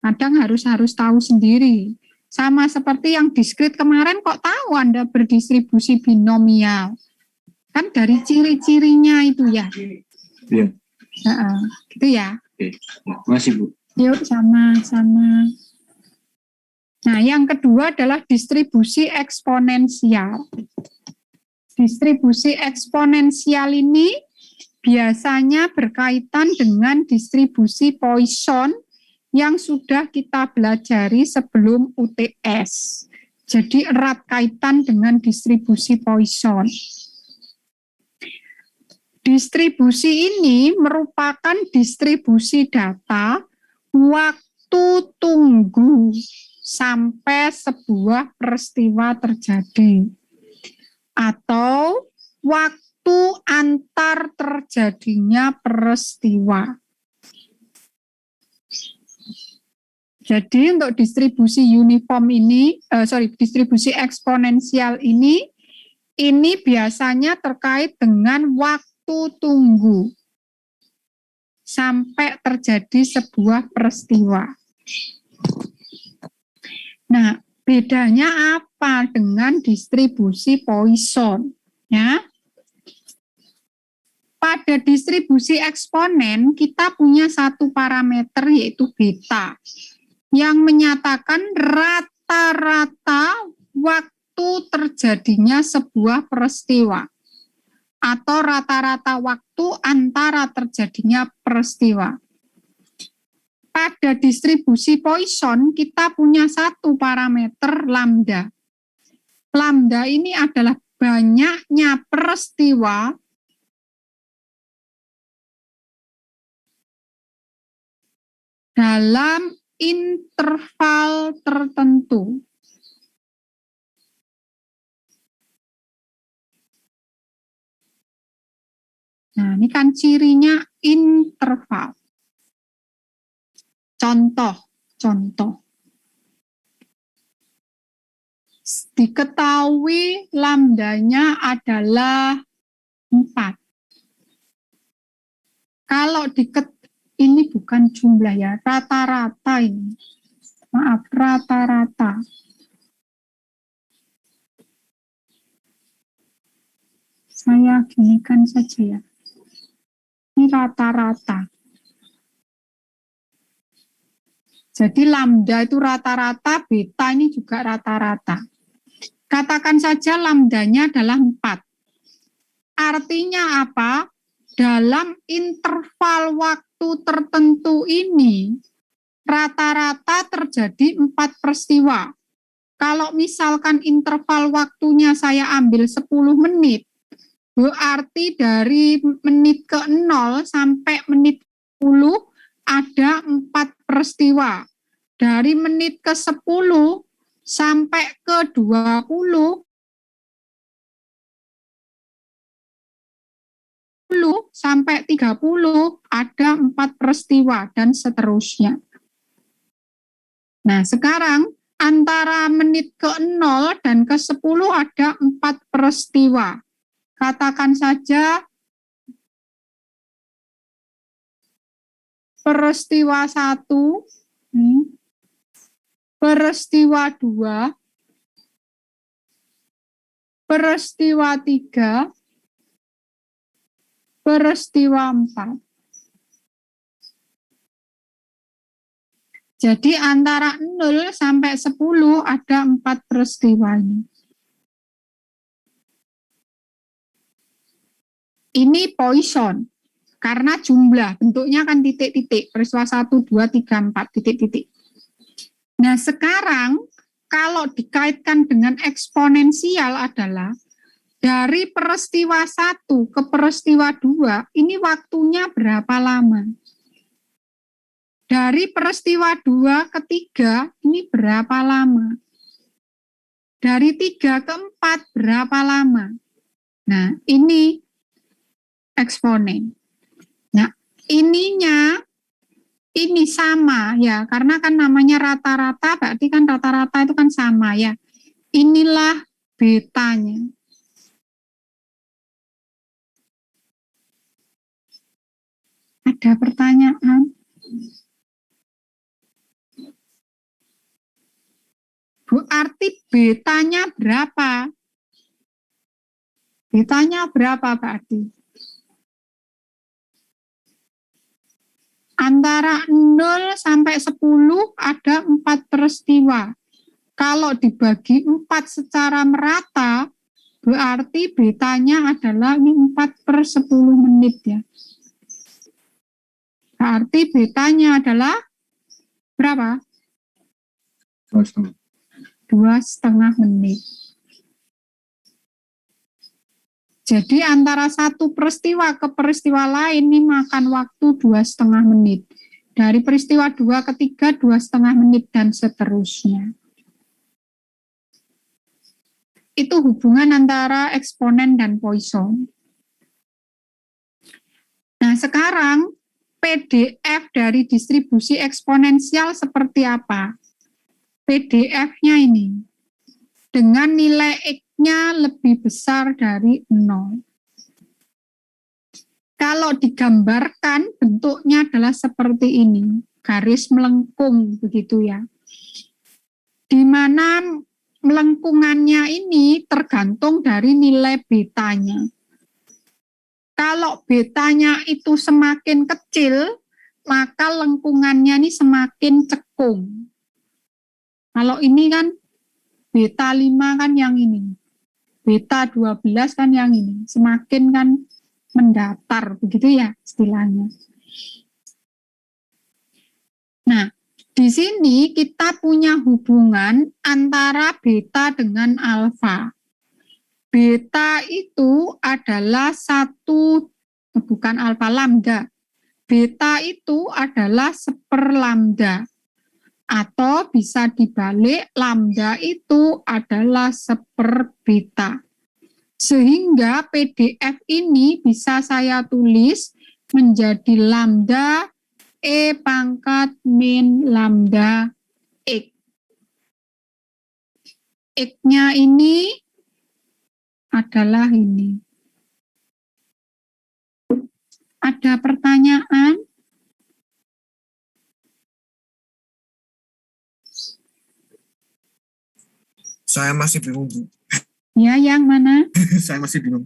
Kadang harus tahu sendiri. Sama seperti yang diskrit kemarin, kok tahu Anda berdistribusi binomial? Kan dari ciri-cirinya itu ya. Iya. Gitu ya. Oke. Masih Bu. Yuk sama-sama. Nah, yang kedua adalah distribusi eksponensial. Distribusi eksponensial ini biasanya berkaitan dengan distribusi Poisson yang sudah kita pelajari sebelum UTS. Jadi erat kaitan dengan distribusi Poisson. Distribusi ini merupakan distribusi data waktu tunggu sampai sebuah peristiwa terjadi atau waktu antar terjadinya peristiwa. Jadi untuk distribusi uniform ini, distribusi eksponensial ini biasanya terkait dengan waktu tunggu sampai terjadi sebuah peristiwa. Nah, bedanya apa dengan distribusi Poisson? Ya, pada distribusi eksponen kita punya satu parameter yaitu beta yang menyatakan rata-rata waktu terjadinya sebuah peristiwa atau rata-rata waktu antara terjadinya peristiwa. Pada distribusi Poisson kita punya satu parameter lambda. Lambda ini adalah banyaknya peristiwa dalam interval tertentu. Nah, ini kan cirinya interval. Contoh. Diketahui lambdanya adalah 4. Kalau ini bukan jumlah ya, rata-rata ini. Maaf, rata-rata. Saya ginikan saja ya. Ini rata-rata. Jadi lambda itu rata-rata, beta ini juga rata-rata. Katakan saja lambdanya adalah 4. Artinya apa? Dalam interval waktu tertentu ini, rata-rata terjadi 4 peristiwa. Kalau misalkan interval waktunya saya ambil 10 menit, berarti dari menit ke 0 sampai menit 10 ada 4 peristiwa. Dari menit ke 10 sampai ke 20 sampai 30 ada 4 peristiwa dan seterusnya. Nah, sekarang antara menit ke 0 dan ke 10 ada 4 peristiwa. Katakan saja peristiwa 1, peristiwa 2, peristiwa 3, peristiwa 4. Jadi antara 0 sampai 10 ada 4 peristiwa ini. Ini Poisson. Karena jumlah, bentuknya kan titik-titik. Peristiwa 1, 2, 3, 4, titik-titik. Nah sekarang kalau dikaitkan dengan eksponensial adalah dari peristiwa 1 ke peristiwa 2, ini waktunya berapa lama? Dari peristiwa 2 ke 3, ini berapa lama? Dari 3 ke 4, berapa lama? Nah, ini eksponen. Nah, ini sama ya, karena kan namanya rata-rata, berarti kan rata-rata itu kan sama ya. Inilah betanya. Ada pertanyaan? Berarti betanya berapa? Betanya berapa berarti? Antara 0 sampai 10 ada 4 peristiwa. Kalau dibagi 4 secara merata, berarti betanya adalah ini 4 per 10 menit ya. Berarti betanya adalah berapa? 2,5. 2,5 menit. Jadi antara satu peristiwa ke peristiwa lain ini makan waktu 2,5 menit. Dari peristiwa 2 ke 3, 2,5 menit dan seterusnya. Itu hubungan antara eksponen dan Poisson. Nah sekarang P PDF dari distribusi eksponensial seperti apa? PDF-nya ini dengan nilai X-nya lebih besar dari 0. Kalau digambarkan bentuknya adalah seperti ini, garis melengkung begitu ya. Di mana melengkungannya ini tergantung dari nilai betanya. Kalau betanya itu semakin kecil, maka lengkungannya ini semakin cekung. Kalau ini kan beta 5 kan yang ini, beta 12 kan yang ini, semakin kan mendatar, begitu ya istilahnya. Nah, di sini kita punya hubungan antara beta dengan alfa. Beta itu adalah bukan alfa, lambda. Beta itu adalah 1/4 lambda. Atau bisa dibalik, lambda itu adalah 1/4 beta. Sehingga PDF ini bisa saya tulis menjadi lambda E pangkat min lambda X. X-nya ini adalah ini. Ada pertanyaan? Saya masih bingung, Bu. Ya, yang mana? Saya masih bingung.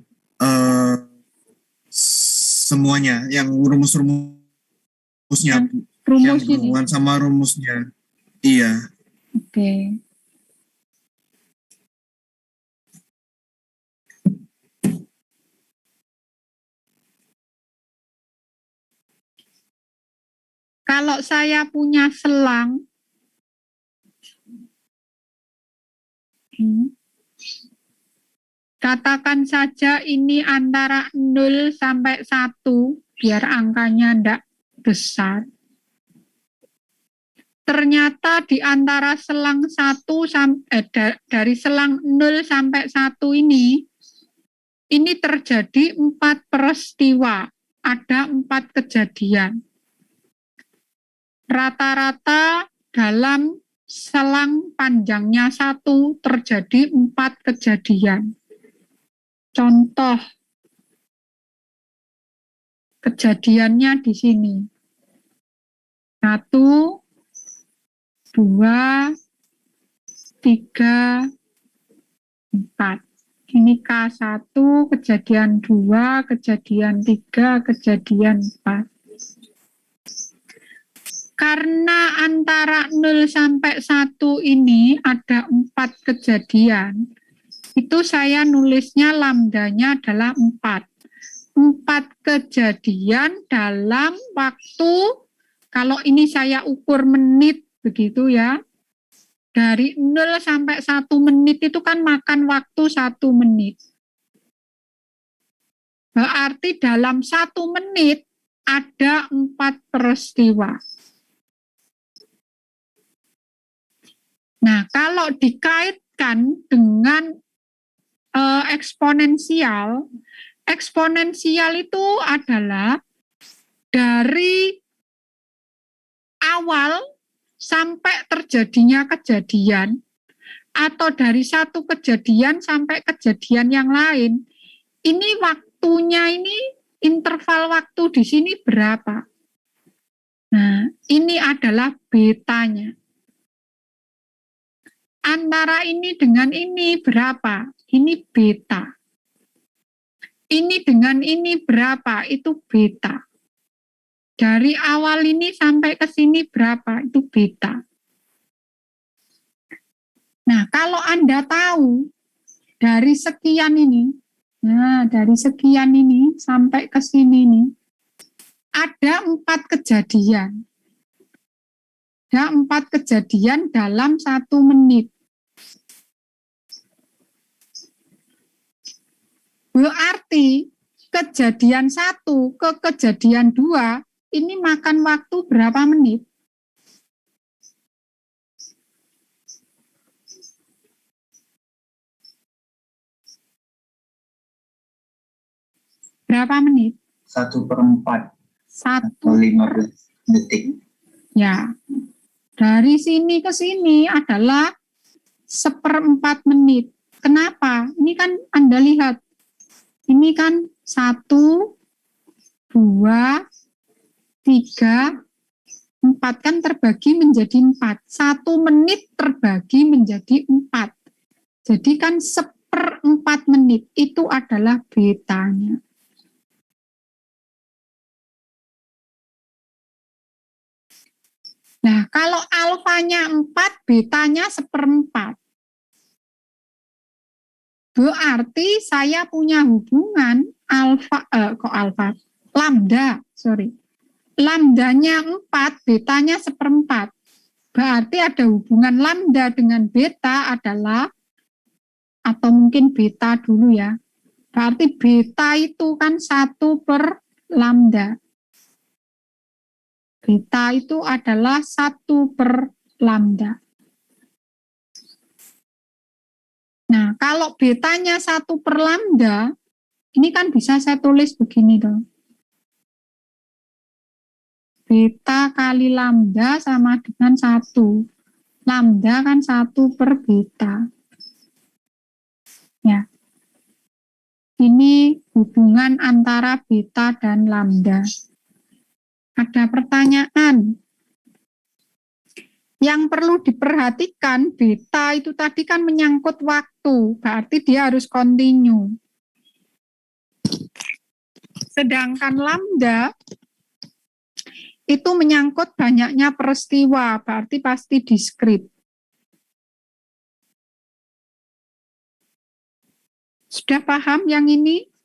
Semuanya, yang rumus-rumusnya, Bu. Yang Rumus ini. berhubungan sama rumusnya. Iya. Oke. Kalau saya punya selang, katakan saja ini antara 0 sampai 1, biar angkanya tidak besar. Ternyata di antara selang 1 dari selang 0 sampai 1 ini terjadi 4 peristiwa, ada 4 kejadian. Rata-rata dalam selang panjangnya 1 terjadi 4 kejadian. Contoh kejadiannya di sini. 1, 2, 3, 4. Ini K1, kejadian 2, kejadian 3, kejadian 4. Karena antara 0 sampai 1 ini ada 4 kejadian, itu saya nulisnya lambdanya adalah 4. 4 kejadian dalam waktu, kalau ini saya ukur menit, begitu ya. Dari 0 sampai 1 menit itu kan makan waktu 1 menit. Berarti dalam 1 menit ada 4 peristiwa. Nah, kalau dikaitkan dengan eksponensial, eksponensial itu adalah dari awal sampai terjadinya kejadian, atau dari satu kejadian sampai kejadian yang lain. Ini waktunya ini, interval waktu di sini berapa? Nah, ini adalah betanya. Antara ini dengan ini berapa? Ini beta. Ini dengan ini berapa? Itu beta. Dari awal ini sampai ke sini berapa? Itu beta. Nah, kalau Anda tahu dari sekian ini, nah dari sekian ini sampai ke sini ini, ada 4 kejadian. Ada 4 kejadian dalam 1 menit. Berarti kejadian 1 ke kejadian 2 ini makan waktu berapa menit? Berapa menit? 1/4. atau 1 15 detik. ya. Dari sini ke sini adalah 1/4 menit. Kenapa? Ini kan Anda lihat. Ini kan 1, 2, 3, 4 kan terbagi menjadi 4. 1 menit terbagi menjadi 4. Jadi kan 1/4 menit itu adalah betanya. Nah, kalau alfanya 4, betanya 1/4. Berarti saya punya hubungan lambda, sorry. Lambdanya 4, betanya 1/4. Berarti ada hubungan lambda dengan beta adalah, atau mungkin beta dulu ya. Berarti beta itu kan 1/lambda. Beta itu adalah 1/lambda. Nah, kalau betanya 1/lambda, ini kan bisa saya tulis begini toh. Beta kali lambda sama dengan 1. Lambda kan 1/beta. Ya. Ini hubungan antara beta dan lambda. Ada pertanyaan? Yang perlu diperhatikan, beta itu tadi kan menyangkut waktu, berarti dia harus continue. Sedangkan lambda itu menyangkut banyaknya peristiwa, berarti pasti diskrit. Sudah paham yang ini?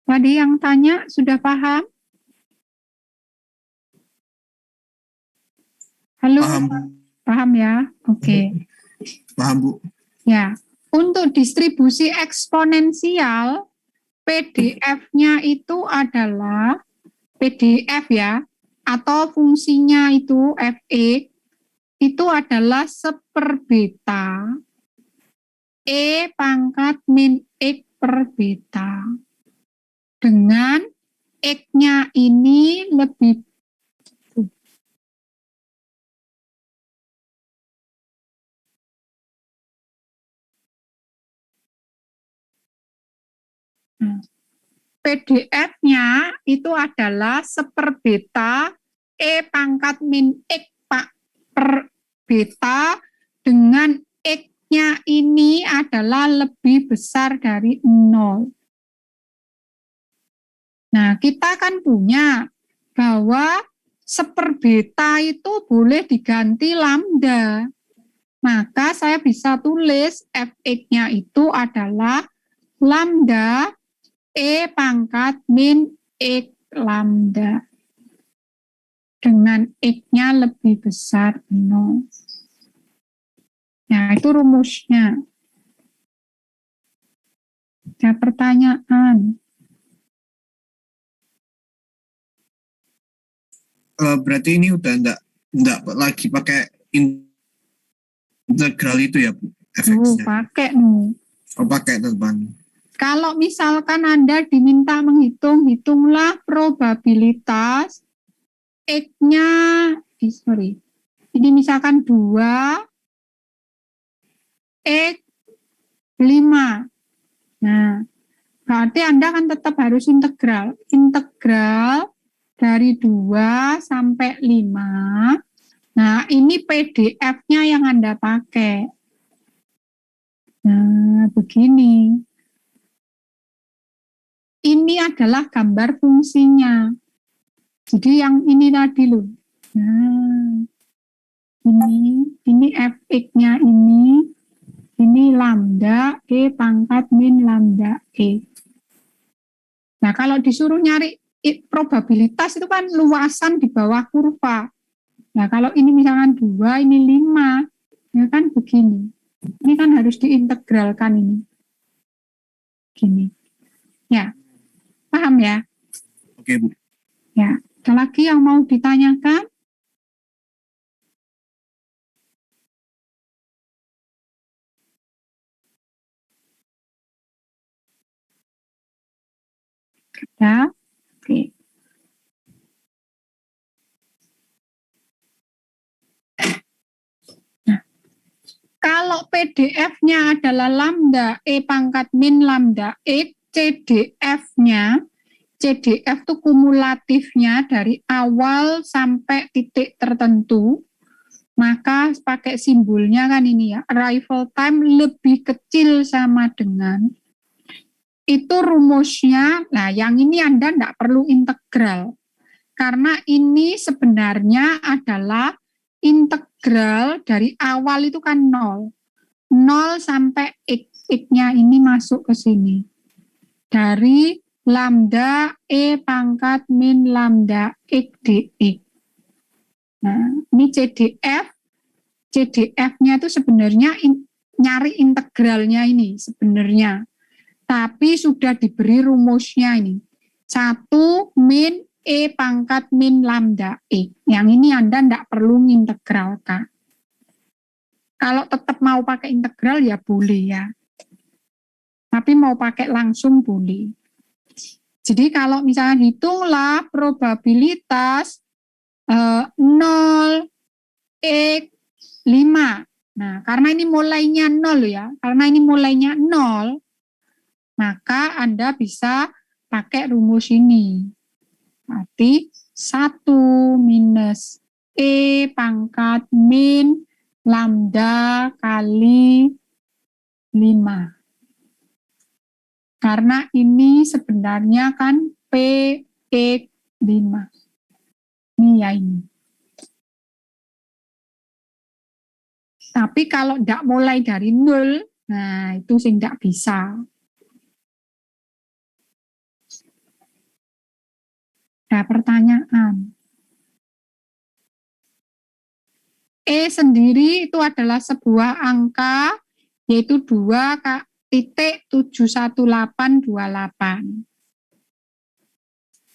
Tadi yang tanya sudah paham? Halo? Paham, Paham ya? Oke. paham Bu. Ya, untuk distribusi eksponensial, PDF-nya itu adalah PDF ya, atau fungsinya itu FE, itu adalah 1/beta, E pangkat min X/beta. Dengan X-nya ini lebih PDF-nya itu adalah 1/beta E pangkat min X per beta dengan X-nya ini adalah lebih besar dari 0. Nah, kita kan punya bahwa 1/beta itu boleh diganti lambda. Maka saya bisa tulis Fx-nya itu adalah lambda E pangkat min X lambda. Dengan X-nya lebih besar 0. Nah, itu rumusnya. Ada pertanyaan? Berarti ini udah enggak lagi pakai integral itu ya Bu, efeknya. Pakai nih. Oh, pakai teman. Kalau misalkan Anda diminta menghitung, hitunglah probabilitas X-nya, ini misalkan 2, X 5. Nah, berarti Anda kan tetap harus integral. Integral dari 2 sampai 5. Nah, ini PDF-nya yang Anda pakai. Nah, begini. Ini adalah gambar fungsinya. Jadi yang ini tadi loh. Nah, ini Fx-nya ini lambda E pangkat min lambda E. Nah, kalau disuruh nyari probabilitas itu kan luasan di bawah kurva. Nah, kalau ini misalkan 2, ini 5, ya kan begini. Ini kan harus diintegralkan ini. Gini. Ya, paham ya? Oke Bu. Ya, ada lagi yang mau ditanyakan? Ya, oke. Nah, kalau PDF-nya adalah lambda E pangkat min lambda X, CDF-nya, CDF itu kumulatifnya dari awal sampai titik tertentu, maka pakai simbolnya kan ini ya, arrival time lebih kecil sama dengan, itu rumusnya, nah yang ini Anda tidak perlu integral, karena ini sebenarnya adalah integral dari awal itu kan 0. 0 sampai X, X-nya ini masuk ke sini. Dari lambda E pangkat min lambda X dx. Nah, ini CDF. CDF-nya itu sebenarnya nyari integralnya ini sebenarnya. Tapi sudah diberi rumusnya ini. 1 min E pangkat min lambda X. Yang ini Anda tidak perlu mengintegralkan. Kalau tetap mau pakai integral ya boleh ya. Tapi mau pakai langsung boleh. Jadi kalau misalnya hitunglah probabilitas 0 X 5. Nah, karena ini mulainya 0 ya. Karena ini mulainya 0, maka Anda bisa pakai rumus ini. Berarti 1 minus E pangkat min lambda kali 5. Karena ini sebenarnya kan PX 5. Ini ya ini. Tapi kalau tidak mulai dari 0, nah itu sih tidak bisa. Ada pertanyaan. E sendiri itu adalah sebuah angka, yaitu 2,71828.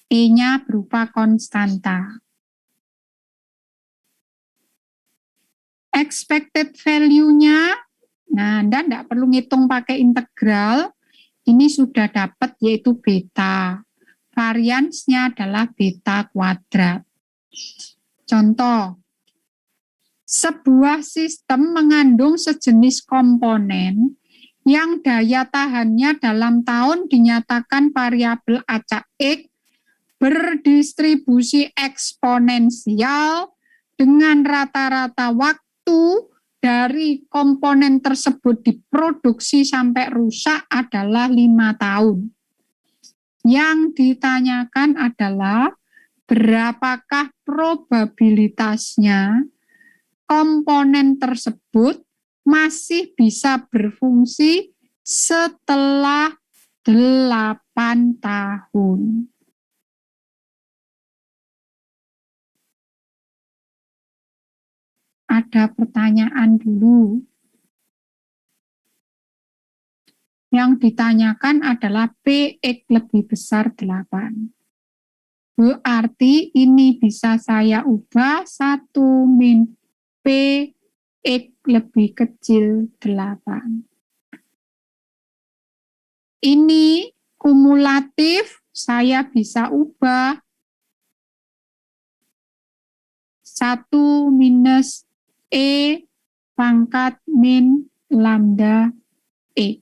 E-nya berupa konstanta. Expected value-nya, nah Anda tidak perlu ngitung pakai integral, ini sudah dapat yaitu beta. Variansnya adalah beta kuadrat. Contoh, sebuah sistem mengandung sejenis komponen yang daya tahannya dalam tahun dinyatakan variabel acak X berdistribusi eksponensial dengan rata-rata waktu dari komponen tersebut diproduksi sampai rusak adalah 5 tahun. Yang ditanyakan adalah berapakah probabilitasnya komponen tersebut masih bisa berfungsi setelah 8 tahun. Ada pertanyaan dulu. Yang ditanyakan adalah PX lebih besar 8. Berarti ini bisa saya ubah 1 min PX lebih kecil 8. Ini kumulatif, saya bisa ubah 1 minus E pangkat min lambda E.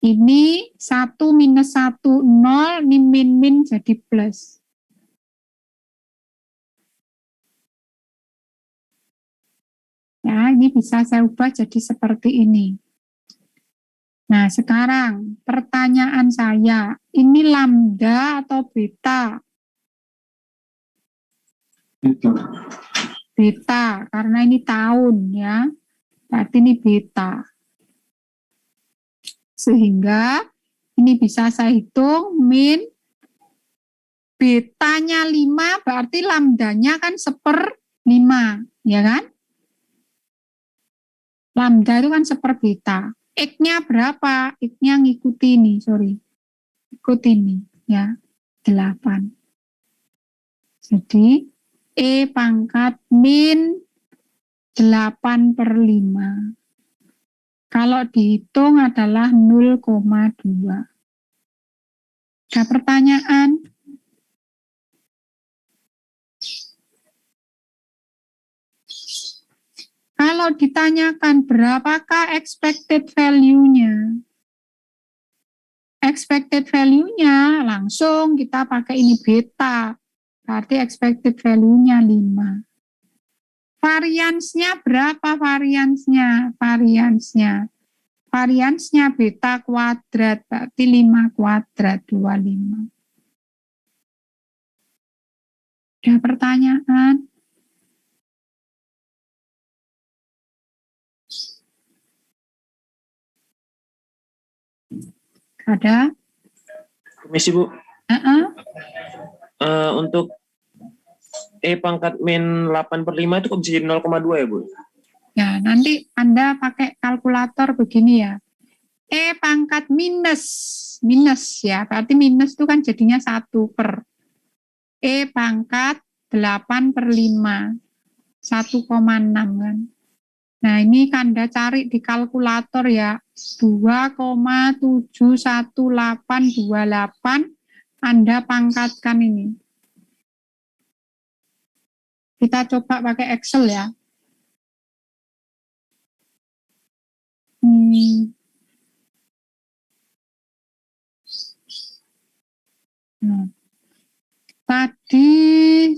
Ini 1 minus 1, 0, ini min jadi plus. Ya, ini bisa saya ubah jadi seperti ini. Nah, sekarang pertanyaan saya, ini lambda atau beta? Beta, karena ini tahun ya. Berarti ini beta. Sehingga ini bisa saya hitung min betanya 5 berarti lambdanya kan 1/5, ya kan? Lambda itu kan 1 beta. X-nya berapa? X-nya ngikuti ini, ikuti ini ya, 8. Jadi E pangkat min 8/5. Kalau dihitung adalah 0,2. Ada pertanyaan? Kalau ditanyakan berapakah expected value-nya? Expected value-nya langsung kita pakai ini beta. Berarti expected value-nya 5. Variansnya berapa variansnya? Variansnya beta kuadrat, berarti 5 kuadrat, 25. Ada pertanyaan? Ada? Permisi Bu. Uh-uh. Untuk E pangkat min 8/5 itu kok bisa jadi 0,2 ya Bu? Ya, nanti Anda pakai kalkulator begini ya. E pangkat minus ya, berarti minus itu kan jadinya 1 per. E pangkat 8/5, 1,6 kan. Nah, ini Anda cari di kalkulator ya, 2,71828, Anda pangkatkan ini. Kita coba pakai Excel ya. Nah, tadi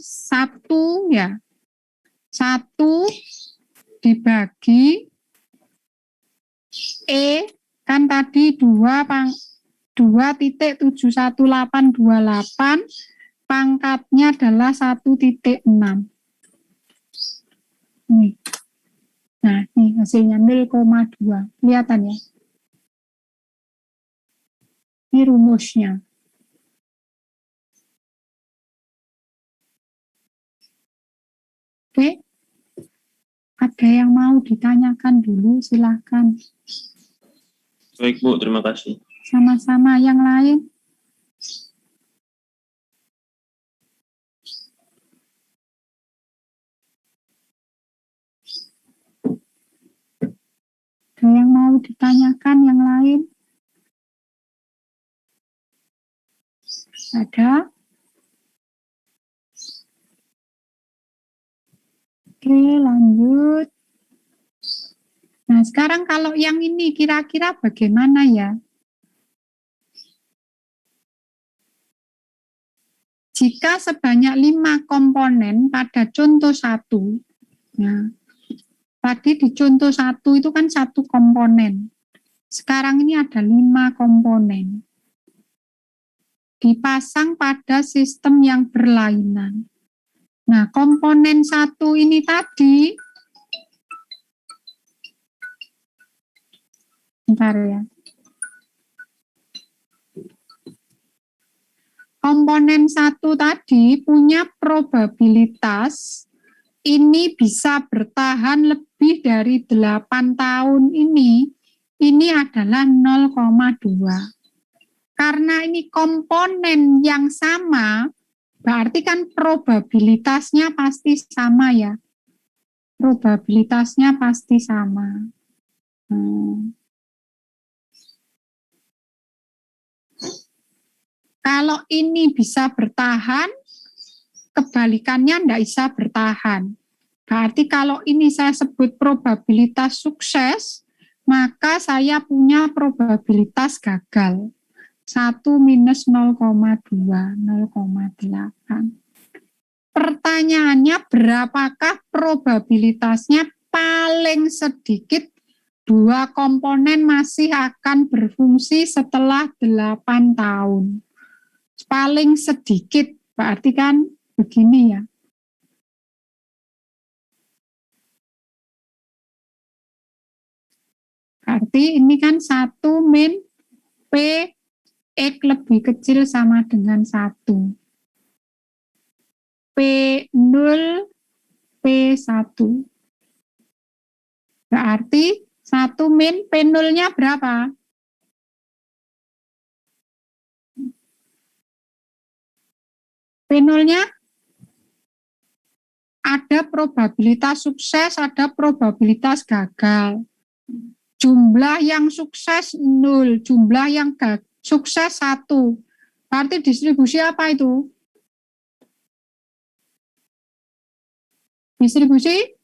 1 ya, 1 dibagi E kan tadi 2,71828, pangkatnya adalah 1,6. Nih. Nah, ini hasilnya 0,2. Kelihatan ya? Ini rumusnya. Oke. Ada yang mau ditanyakan dulu, silakan. Baik Bu, terima kasih. Sama-sama, yang lain. Ada yang mau ditanyakan yang lain? Ada? Oke, lanjut. Nah, sekarang kalau yang ini kira-kira bagaimana ya? Jika sebanyak 5 komponen pada contoh 1, nah, tadi di contoh 1 itu kan 1 komponen. Sekarang ini ada 5 komponen. Dipasang pada sistem yang berlainan. Nah, komponen 1 ini tadi, bentar ya. Komponen 1 tadi punya probabilitas ini bisa bertahan lebih dari 8 tahun ini adalah 0,2. Karena ini komponen yang sama, berarti kan probabilitasnya pasti sama ya. Probabilitasnya pasti sama. Kalau ini bisa bertahan, kebalikannya tidak bisa bertahan. Berarti kalau ini saya sebut probabilitas sukses, maka saya punya probabilitas gagal. 1 minus 0,2, 0,8. Pertanyaannya, berapakah probabilitasnya paling sedikit 2 komponen masih akan berfungsi setelah 8 tahun? Paling sedikit, berarti kan begini ya. Berarti ini kan 1 min P X lebih kecil sama dengan 1. P0, P1. Berarti 1 min P0-nya berapa? P0-nya ada probabilitas sukses, ada probabilitas gagal. Jumlah yang sukses 0, jumlah yang sukses 1. Berarti distribusi apa itu? Distribusi?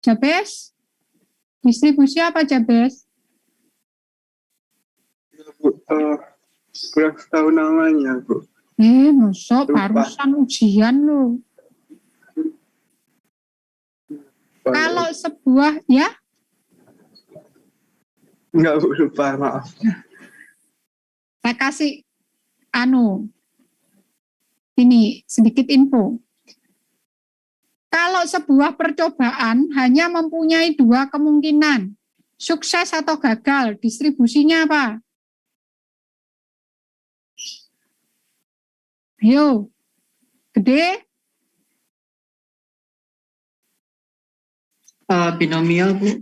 Jabes? Distribusi apa Jabes? Kurang tahu namanya, Bu. Masuk Lupa. barusan ujian lo. Kalau sebuah, ya, Enggak, Bu, lupa, maaf. saya kasih ini sedikit info. Kalau sebuah percobaan hanya mempunyai dua kemungkinan, sukses atau gagal, distribusinya apa? Ayo, gede, Binomial, Bu.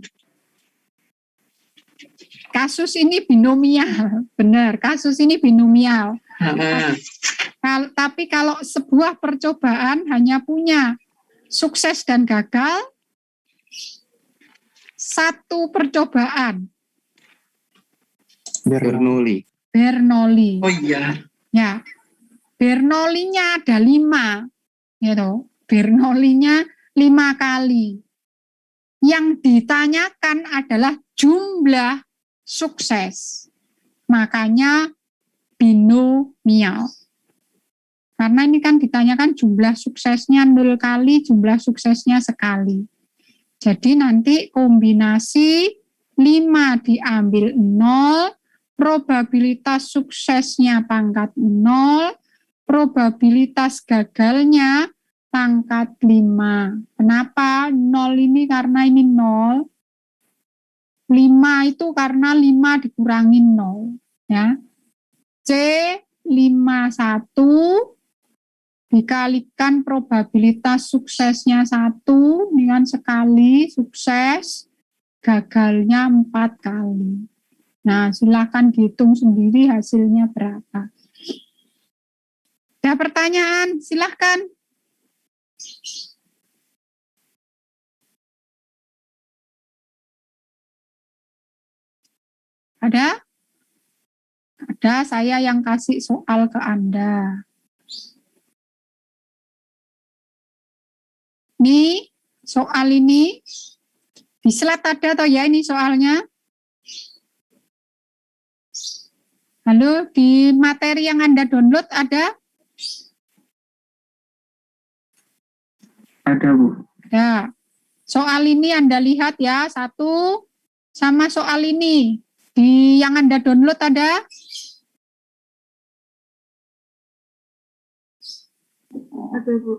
kasus ini binomial, benar, kasus ini binomial. Tapi kalau sebuah percobaan hanya punya sukses dan gagal, satu percobaan, Bernoulli. Bernoulli. Oh iya. Ya, Bernoullinya ada 5, gitu. Bernoullinya 5 kali. Yang ditanyakan adalah jumlah sukses. Makanya binomial. Karena ini kan ditanyakan jumlah suksesnya 0 kali, jumlah suksesnya sekali. Jadi nanti kombinasi 5 diambil 0, probabilitas suksesnya pangkat 0, probabilitas gagalnya pangkat 5. Kenapa 0 ini? Karena ini 0. 5 itu karena 5 dikurangi 0. Ya. C51 dikalikan probabilitas suksesnya 1 dengan sekali sukses, gagalnya 4 kali. Nah, silakan dihitung sendiri hasilnya berapa. Ada pertanyaan? Silahkan. Ada? Ada, saya yang kasih soal ke Anda. Nih, soal ini di slide ada atau ya ini soalnya? Halo, di materi yang Anda download ada? Ada, Bu. Ada. Soal ini Anda lihat ya, satu sama soal ini. Di yang Anda download ada? Ada, Bu.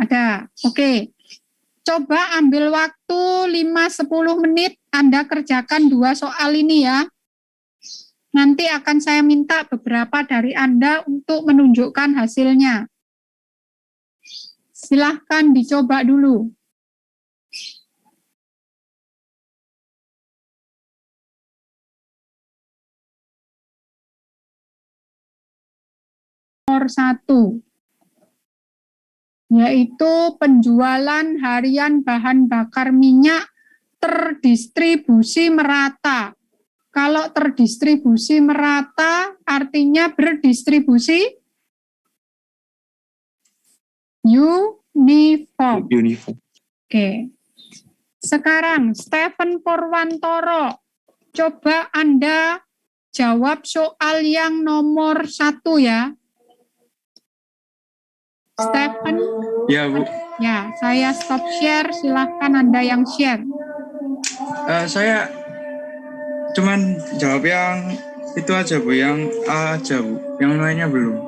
Ada. Oke. Coba ambil waktu 5-10 menit Anda kerjakan 2 soal ini ya. Nanti akan saya minta beberapa dari Anda untuk menunjukkan hasilnya. Silahkan dicoba dulu. Nomor 1. Yaitu penjualan harian bahan bakar minyak terdistribusi merata. Kalau terdistribusi merata artinya berdistribusi uniform. Uniform. Oke. Sekarang Stephen Purwantoro, coba Anda jawab soal yang nomor 1 ya. Stephen. Ya, Bu. Ya, saya stop share, silahkan Anda yang share. Saya cuman jawab yang itu aja, Bu. Yang A aja, Bu. Yang lainnya belum.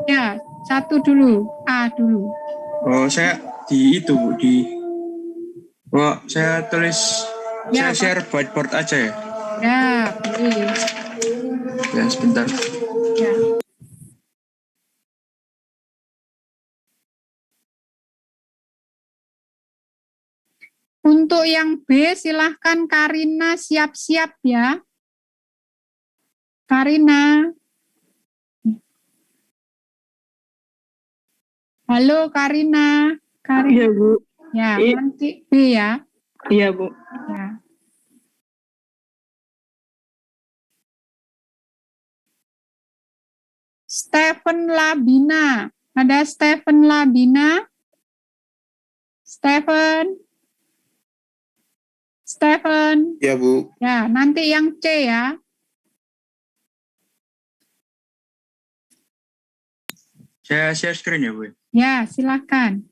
Ya, 1 dulu, A dulu. Oh, saya di itu, Bu. Saya tulis, Ya, saya share whiteboard aja ya. Ya, boleh. Ya, sebentar. Ya. Untuk yang B, silahkan Karina siap-siap ya. Karina. Halo Karina. Karina. Iya, Bu. Ya, Iya. nanti B ya. Iya, Bu. Ya. Stephen Labina. Ada Stephen Labina? Stephen? Ya, Bu. Ya, nanti yang C ya. Saya share screen ya, Bu. Ya, silakan.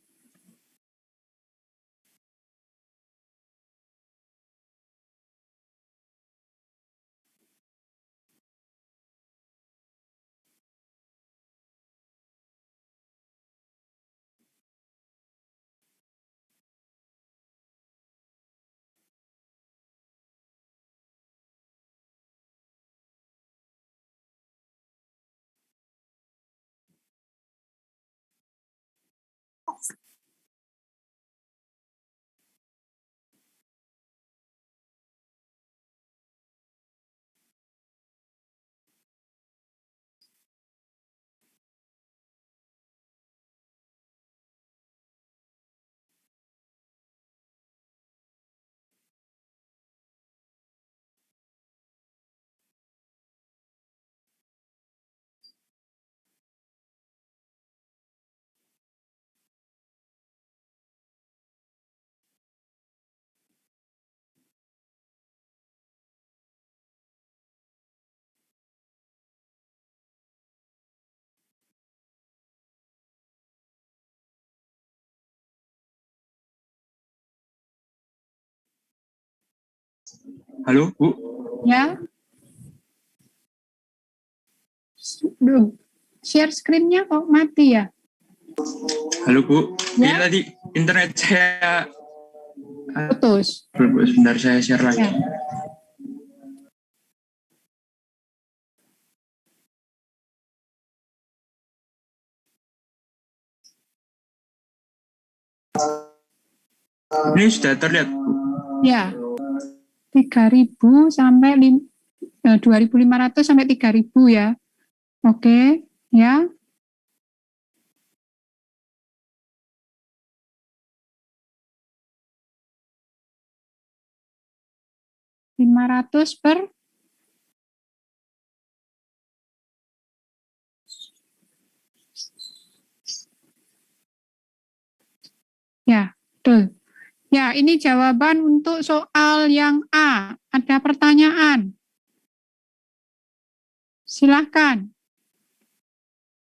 Halo, Bu. Ya. Duh, share screen-nya kok mati ya? Halo, Bu. Ya. Ini tadi internet saya Putus. sebentar saya share lagi. Ya. Ini sudah terlihat, Bu. Ya. 3.000 sampai 2.500 sampai 3.000 ya. Oke, ya. $500 per ya, betul. Ya, ini jawaban untuk soal yang A. Ada pertanyaan? Silahkan.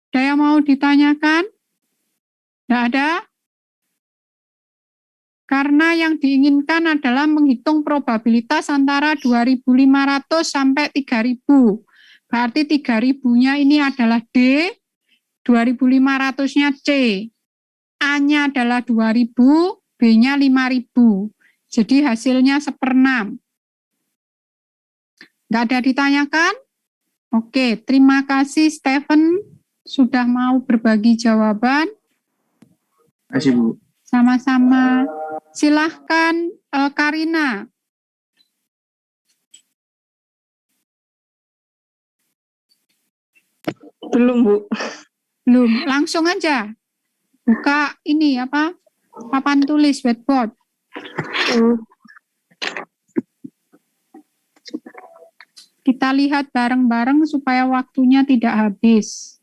Ada yang mau ditanyakan? Tidak ada? Karena yang diinginkan adalah menghitung probabilitas antara 2.500 sampai 3.000. Berarti 3.000-nya ini adalah D, 2.500-nya C. A-nya adalah 2.000, B-nya 5.000. Jadi hasilnya 1/6. Nggak ada ditanyakan? Oke, terima kasih Stephen sudah mau berbagi jawaban. Terima kasih, Bu. Sama-sama. Silahkan Karina. Belum, Bu. Belum, langsung aja. Buka ini apa? Papan tulis whiteboard. Kita lihat bareng-bareng supaya waktunya tidak habis.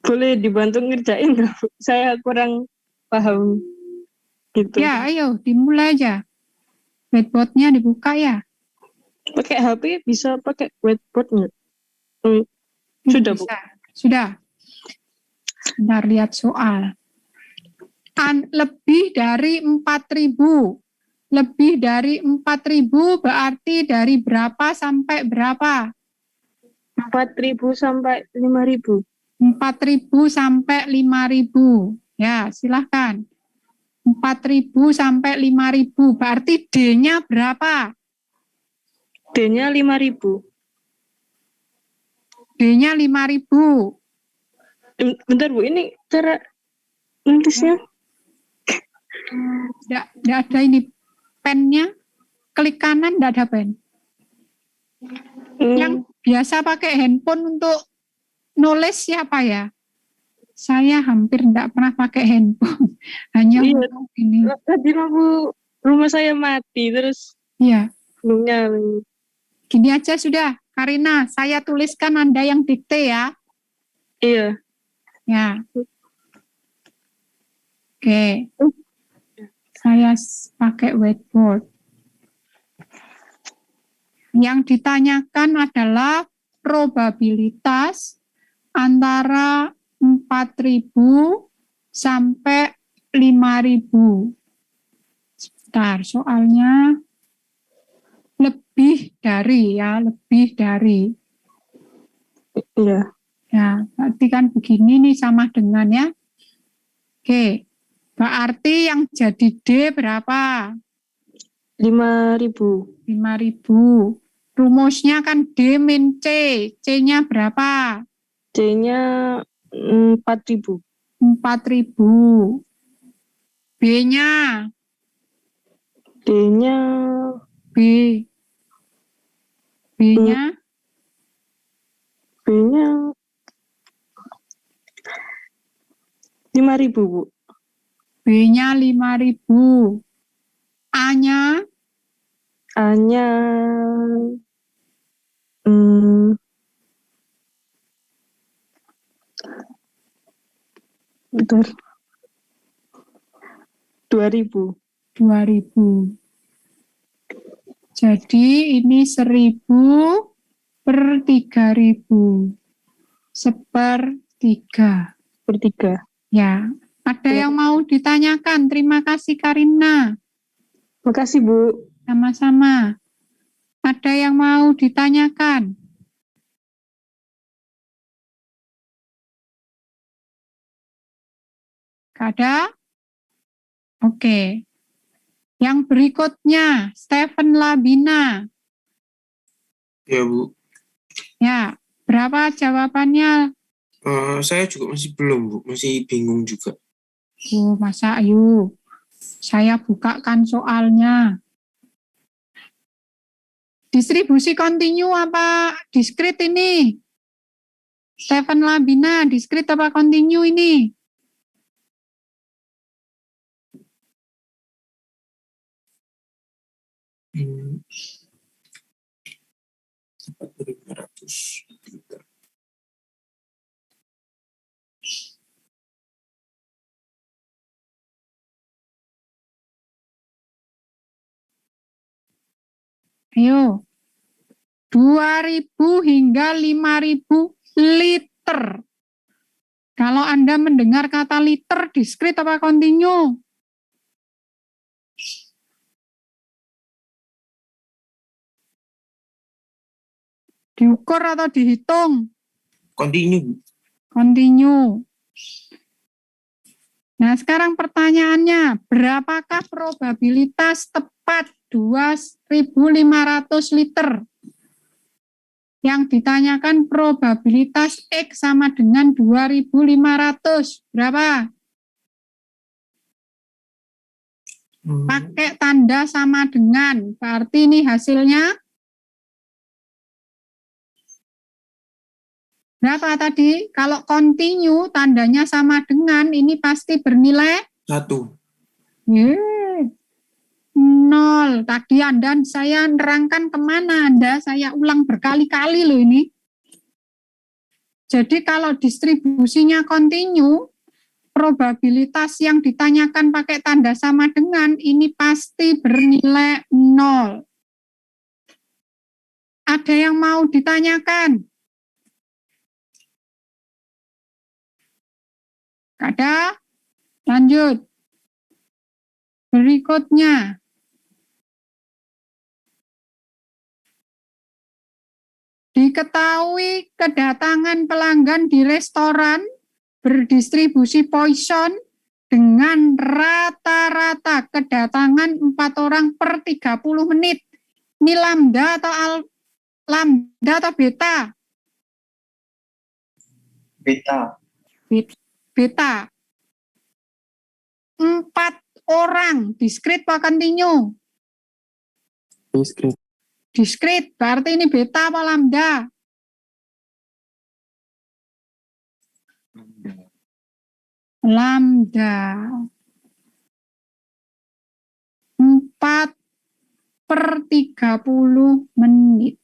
Boleh dibantu ngerjain nggak, Bu? Saya kurang paham. Gitu. Ya, ayo dimulai aja. Whiteboardnya dibuka ya. Pakai HP bisa pakai whiteboard nggak? Sudah, Bu. Bisa. Sudah. Sebentar lihat soal. Lebih dari 4.000. Lebih dari 4.000 berarti dari berapa sampai berapa? 4.000 sampai 5.000. 4.000 sampai 5.000. Ya, silahkan. 4.000 sampai 5.000. Berarti D-nya berapa? D-nya 5.000. D-nya 5.000. Bentar, Bu. Ini cara nulisnya. Tidak ada ini pennya. Klik kanan tidak ada pen. Yang biasa pakai handphone untuk nulis siapa ya? Saya hampir tidak pernah pakai handphone. Hanya untuk ini. Tadi lampu rumah saya mati, terus Iya. belum nyala. Gini aja sudah, Karina, saya tuliskan Anda yang dikte ya. Iya. Ya. Oke. Saya pakai whiteboard. Yang ditanyakan adalah probabilitas antara 4.000 sampai 5.000. Sebentar, soalnya lebih dari. Iya. Ya, berarti kan begini nih sama dengan ya. Oke, berarti yang jadi D berapa? 5.000. 5.000. Rumusnya kan D min C. C-nya berapa? C-nya 4.000. 4.000. B-nya? D-nya B. B-nya? B-nya 5.000, Bu. B-nya 5.000. A-nya? A-nya bentar. 2.000. 2.000. Jadi ini 1.000 per 3.000. 1/3. Per 3. Ya, ada yang mau ditanyakan? Terima kasih Karina. Makasih, Bu. Sama-sama. Ada yang mau ditanyakan? Gak ada? Oke. Yang berikutnya, Stephen Labina. Ya, Bu. Ya, berapa jawabannya? Saya juga masih belum, Bu. Masih bingung juga. Oh, masa ayo. Saya bukakan soalnya. Distribusi kontinu apa diskrit ini? Stephen Labina, diskrit apa kontinu ini? Hmm. 4.500. Ayo. 2.000 hingga 5.000 liter. Kalau Anda mendengar kata liter, diskrit apa kontinu? Diukur atau dihitung? Continue, Bu. Kontinu. Nah, sekarang pertanyaannya, berapakah probabilitas tepat 2.500 liter? Yang ditanyakan probabilitas X sama dengan 2.500. Berapa? Pakai tanda sama dengan. Berarti ini hasilnya berapa tadi? Kalau continue tandanya sama dengan, ini pasti bernilai 1. 0. Tadi Anda saya nerangkan kemana Anda, saya ulang berkali-kali loh ini. Jadi kalau distribusinya continue, probabilitas yang ditanyakan pakai tanda sama dengan, ini pasti bernilai 0. Ada yang mau ditanyakan? Ada? Lanjut. Berikutnya. Diketahui kedatangan pelanggan di restoran berdistribusi Poisson dengan rata-rata kedatangan 4 orang per 30 menit. Ini lambda atau lambda atau beta? Beta. Beta. 4 orang, diskrit apa kontinu? Diskrit. Diskrit, berarti ini beta apa lambda? Lambda. 4 per 30 menit.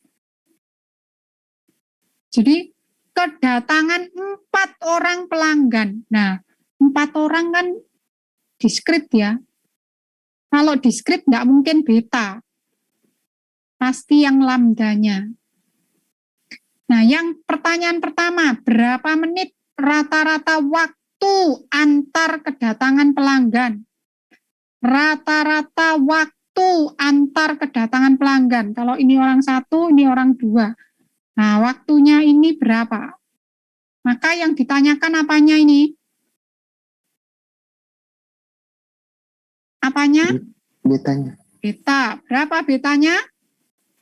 Jadi kedatangan 4 orang pelanggan. Nah, 4 orang kan diskrit ya. Kalau diskrit nggak mungkin beta. Pasti yang lambdanya. Nah, yang pertanyaan pertama, berapa menit rata-rata waktu antar kedatangan pelanggan? Rata-rata waktu antar kedatangan pelanggan. Kalau ini orang 1, ini orang 2. Nah, waktunya ini berapa? Maka yang ditanyakan apanya ini? Apanya? Betanya Beta. Berapa betanya?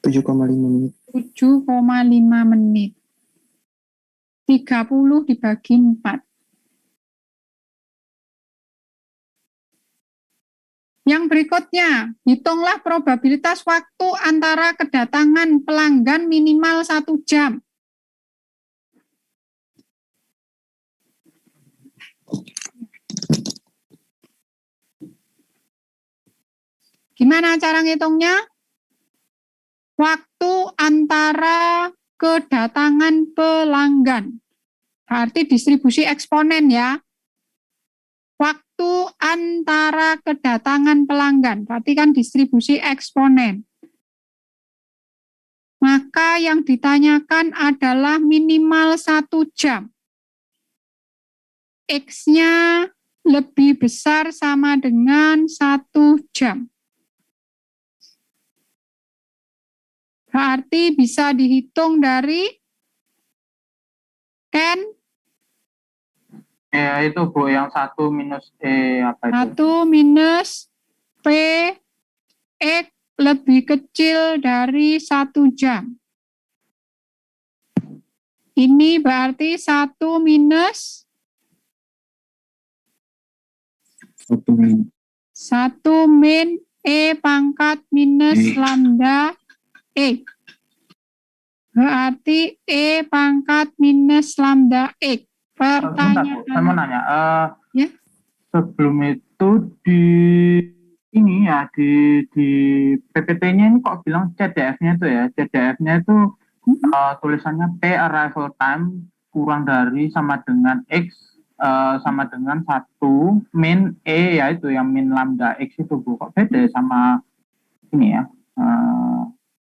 7,5 menit. 7,5 menit. 30 dibagi 4. Yang berikutnya, hitunglah probabilitas waktu antara kedatangan pelanggan minimal 1 jam. Gimana cara ngitungnya? Waktu antara kedatangan pelanggan. Berarti distribusi eksponen ya. Waktu antara kedatangan pelanggan. Berarti kan distribusi eksponen. Maka yang ditanyakan adalah minimal 1 jam. X-nya lebih besar sama dengan 1 jam. Berarti bisa dihitung dari kan Ya itu Bu yang 1 minus apa itu? 1 minus P X lebih kecil dari 1 jam. Ini berarti 1 minus 1 min 1 min E pangkat minus lambda X. Berarti E pangkat minus lambda X. Sebentar Bu, saya mau nanya. Ya. Sebelum itu di ini ya di PPT-nya ini kok bilang CDF-nya itu ya. CDF-nya itu tulisannya P arrival time kurang dari sama dengan X sama dengan 1 min E ya itu yang min lambda X itu Bu. Kok beda sama ini ya?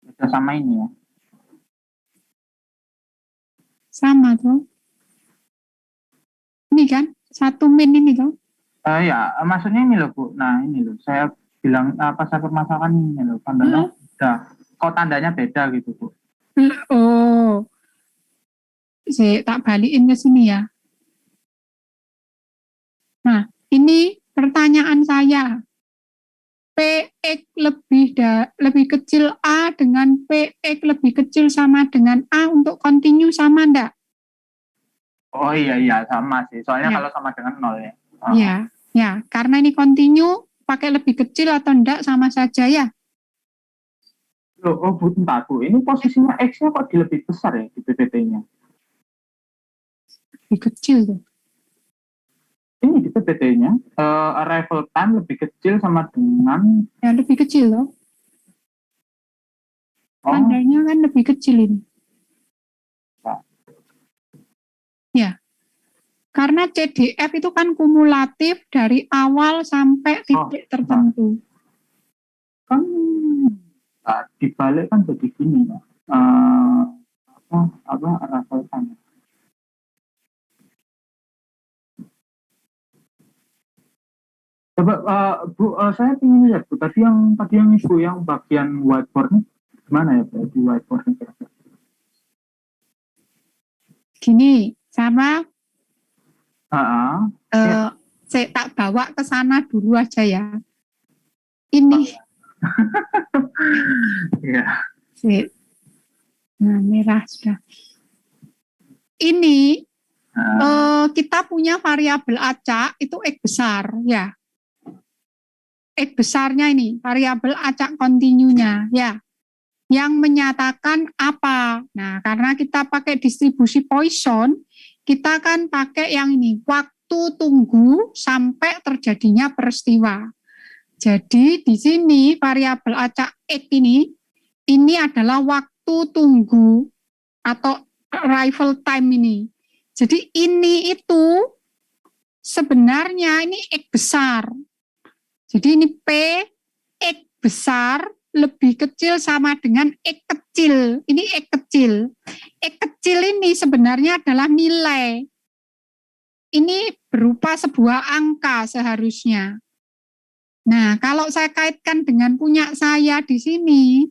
Beda sama ini ya. Sama tuh. Ini kan 1 min ini tuh. Ya, maksudnya ini loh Bu. Nah ini loh, saya bilang apa saya permasalahkan ini loh. Tandanya beda. Kok tandanya beda gitu Bu? Oh, saya tak balikin ke sini ya. Nah, ini pertanyaan saya. PX lebih kecil A dengan PX lebih kecil sama dengan A untuk continue sama enggak? Oh iya sama sih. Soalnya Ya. kalau sama dengan 0 ya. Ya, karena ini continue pakai lebih kecil atau enggak sama saja ya. Loh, oh Bu, entah Bu. Ini posisinya X-nya kok lebih besar ya di PPT-nya? Lebih kecil tuh. Ini di PPT-nya arrival time lebih kecil sama dengan Ya, lebih kecil loh. Tandanya kan lebih kecil ini. Ya. Karena CDF itu kan kumulatif dari awal sampai titik tertentu. Kan dibalik kan jadi gini ya. Apa arrival time. Coba Bu, saya ingin lihat Bu, tadi yang Ibu yang bagian whiteboard-nya gimana ya Bu, di whiteboard-nya kira-kira? Gini, sama Ya. saya tak bawa ke sana dulu aja ya. Ini Iya. Nah, merah sudah. Ini kita punya variabel acak itu X besar ya. X besarnya ini variabel acak kontinunya ya. Yang menyatakan apa? Nah, karena kita pakai distribusi Poisson, kita kan pakai yang ini, waktu tunggu sampai terjadinya peristiwa. Jadi di sini variabel acak X ini adalah waktu tunggu atau arrival time ini. Jadi ini itu sebenarnya ini X besar. Jadi ini P X besar lebih kecil sama dengan X kecil. Ini X kecil. X kecil ini sebenarnya adalah nilai. Ini berupa sebuah angka seharusnya. Nah, kalau saya kaitkan dengan punya saya di sini,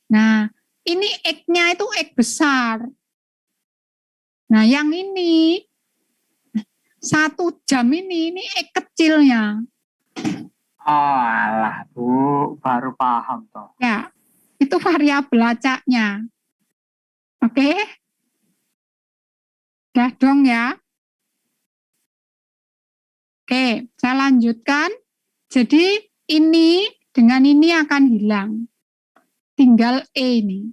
nah, ini X-nya itu X besar. Nah, yang ini, 1 jam ini X kecilnya. Oh, alah, Bu. Baru paham toh. Ya, itu variabel acaknya. Oke? Udah dong ya. Oke, saya lanjutkan. Jadi ini dengan ini akan hilang. Tinggal E ini.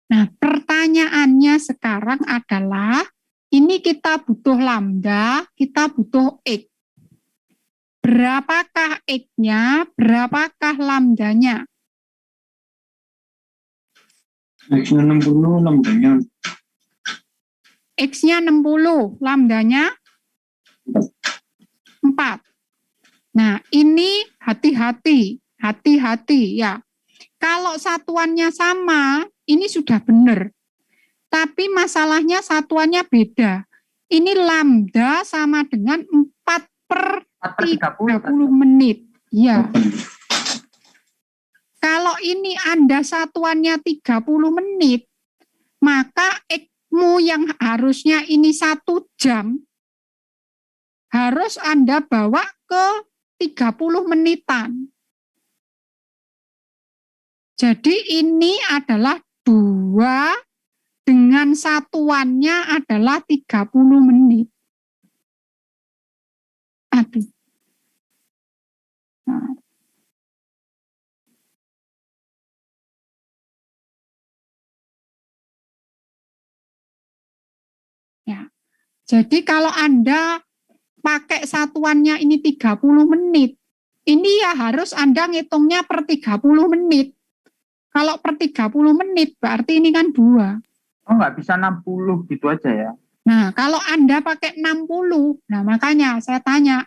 Nah, pertanyaannya sekarang adalah, ini kita butuh lambda, kita butuh X. Berapakah X-nya, berapakah lambdanya? X-nya 60, lambdanya X-nya 60, lambdanya 4. Nah, ini hati-hati ya. Kalau satuannya sama, ini sudah benar. Tapi masalahnya satuannya beda. Ini lambda sama dengan 4 per 30 menit. Ya. Kalau ini Anda satuannya 30 menit, maka X-mu yang harusnya ini 1 jam, harus Anda bawa ke 30 menitan. Jadi ini adalah 2 dengan satuannya adalah 30 menit. Aduh. Nah. Ya. Jadi kalau Anda pakai satuannya ini 30 menit, ini ya harus Anda ngitungnya per 30 menit. Kalau per 30 menit, berarti ini kan 2. Oh, nggak bisa 60 gitu aja ya? Nah, kalau Anda pakai 60, nah makanya saya tanya,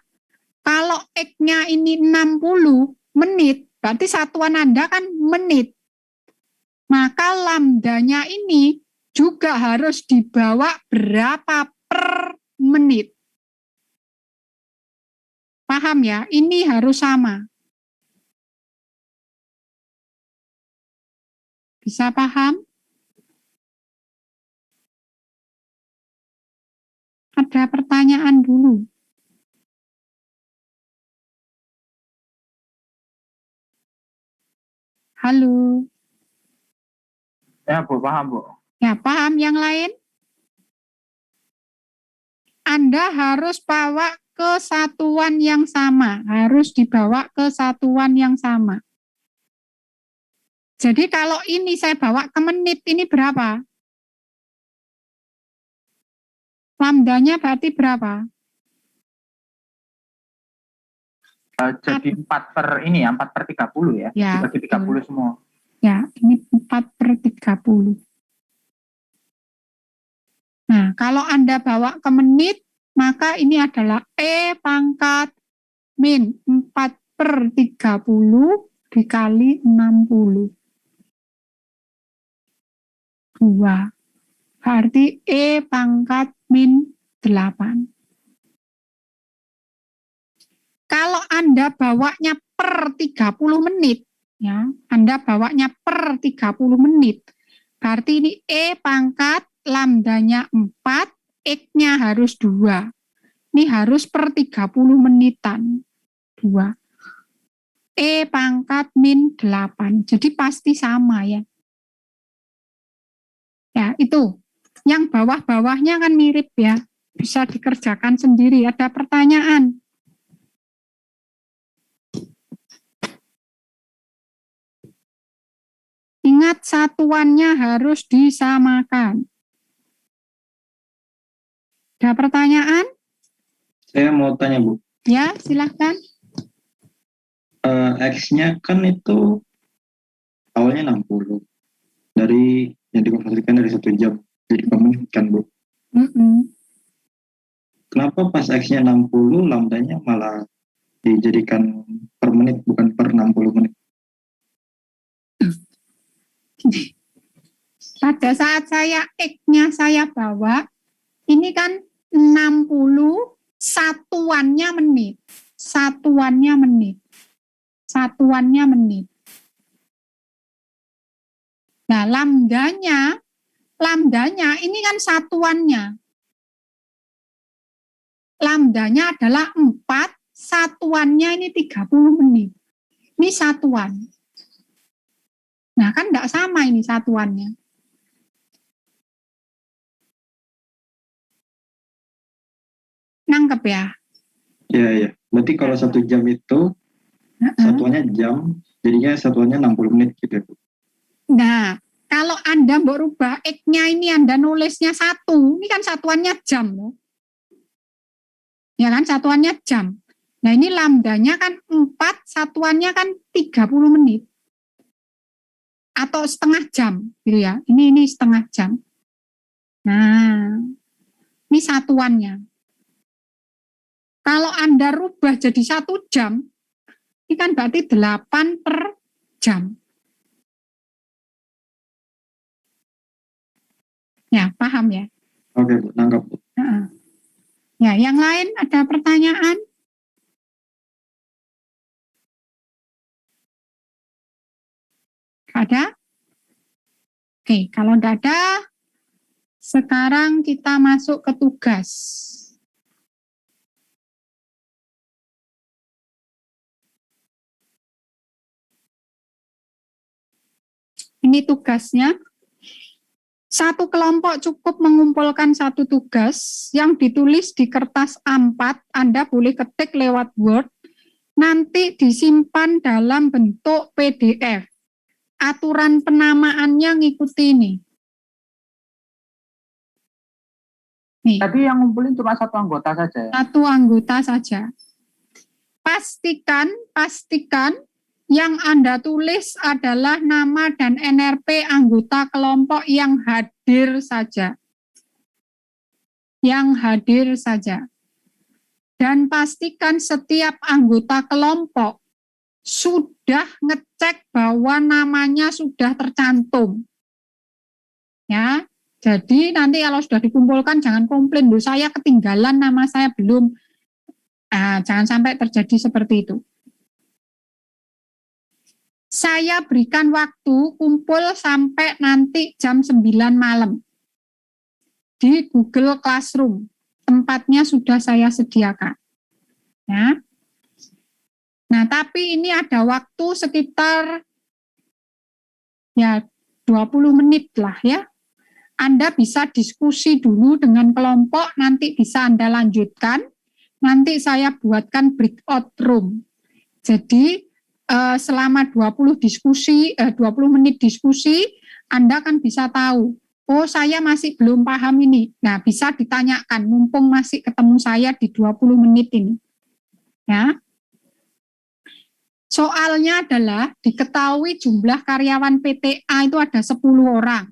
kalau X-nya ini 60 menit, berarti satuan Anda kan menit. Maka lambdanya ini juga harus dibawa berapa per menit. Paham ya? Ini harus sama. Bisa paham? Ada pertanyaan dulu. Halo. Ya, Bu, paham, Bu. Ya, paham yang lain? Anda harus bawa ke satuan yang sama, harus dibawa ke satuan yang sama. Jadi kalau ini saya bawa ke menit, ini berapa? Lambdanya berarti berapa? Jadi 4 per ini ya, 4 per 30 ya? Ya, dibagi 30 semua. Ya, ini 4 per 30. Nah, kalau Anda bawa ke menit, maka ini adalah E pangkat min 4 per 30 dikali 60. 2. Berarti E pangkat min 8. Kalau Anda bawanya per 30 menit, ya, Anda bawanya per 30 menit, berarti ini E pangkat lambdanya 4, X-nya harus 2. Ini harus per 30 menitan. 2. E pangkat min 8. Jadi pasti sama ya. Ya, itu. Yang bawah-bawahnya kan mirip ya. Bisa dikerjakan sendiri. Ada pertanyaan? Ingat satuannya harus disamakan. Ada pertanyaan? Saya mau tanya, Bu. Ya, silahkan. X-nya kan itu awalnya 60. Dari yang dikonversikan dari 1 jam. jadi per menit kan Bu. Kenapa pas X-nya 60, lambdanya malah dijadikan per menit bukan per 60 menit? Pada saat saya X-nya saya bawa, ini kan 60 satuannya menit. Satuannya menit. Nah, lambdanya ini kan satuannya. Lambdanya adalah 4, satuannya ini 30 menit. Ini satuan. Nah, kan enggak sama ini satuannya. Nangkep ya? Iya. Berarti kalau 1 jam itu satuannya jam, jadinya satuannya 60 menit gitu ya Bu. Nah, kalau Anda mau rubah X-nya ini Anda nulisnya 1, ini kan satuannya jam loh. Ya kan, satuannya jam. Nah, ini lambdanya kan 4, satuannya kan 30 menit. Atau setengah jam, gitu ya. Ini setengah jam. Nah, ini satuannya. Kalau Anda rubah jadi 1 jam, ini kan berarti 8 per jam. Ya, paham ya? Oke Bu, nangkap Bu. Ya, yang lain ada pertanyaan? Ada? Oke, kalau tidak ada, sekarang kita masuk ke tugas. Ini tugasnya. Satu kelompok cukup mengumpulkan satu tugas yang ditulis di kertas A4, Anda boleh ketik lewat Word, nanti disimpan dalam bentuk PDF. Aturan penamaannya ngikuti ini. Nih. Tadi yang ngumpulin cuma satu anggota saja ya? Satu anggota saja. Pastikan yang Anda tulis adalah nama dan NRP anggota kelompok yang hadir saja. Yang hadir saja. Dan pastikan setiap anggota kelompok sudah ngecek bahwa namanya sudah tercantum. Ya, jadi nanti kalau sudah dikumpulkan jangan komplain, loh saya ketinggalan, nama saya belum. Jangan sampai terjadi seperti itu. Saya berikan waktu kumpul sampai nanti jam 9 malam di Google Classroom. Tempatnya sudah saya sediakan. Ya. Nah, tapi ini ada waktu sekitar 20 menit lah ya. Anda bisa diskusi dulu dengan kelompok, nanti bisa Anda lanjutkan. Nanti saya buatkan breakout room. Jadi selama 20 menit diskusi, Anda kan bisa tahu, oh saya masih belum paham ini. Nah, bisa ditanyakan, mumpung masih ketemu saya di 20 menit ini. Ya. Soalnya adalah diketahui jumlah karyawan PTA itu ada 10 orang.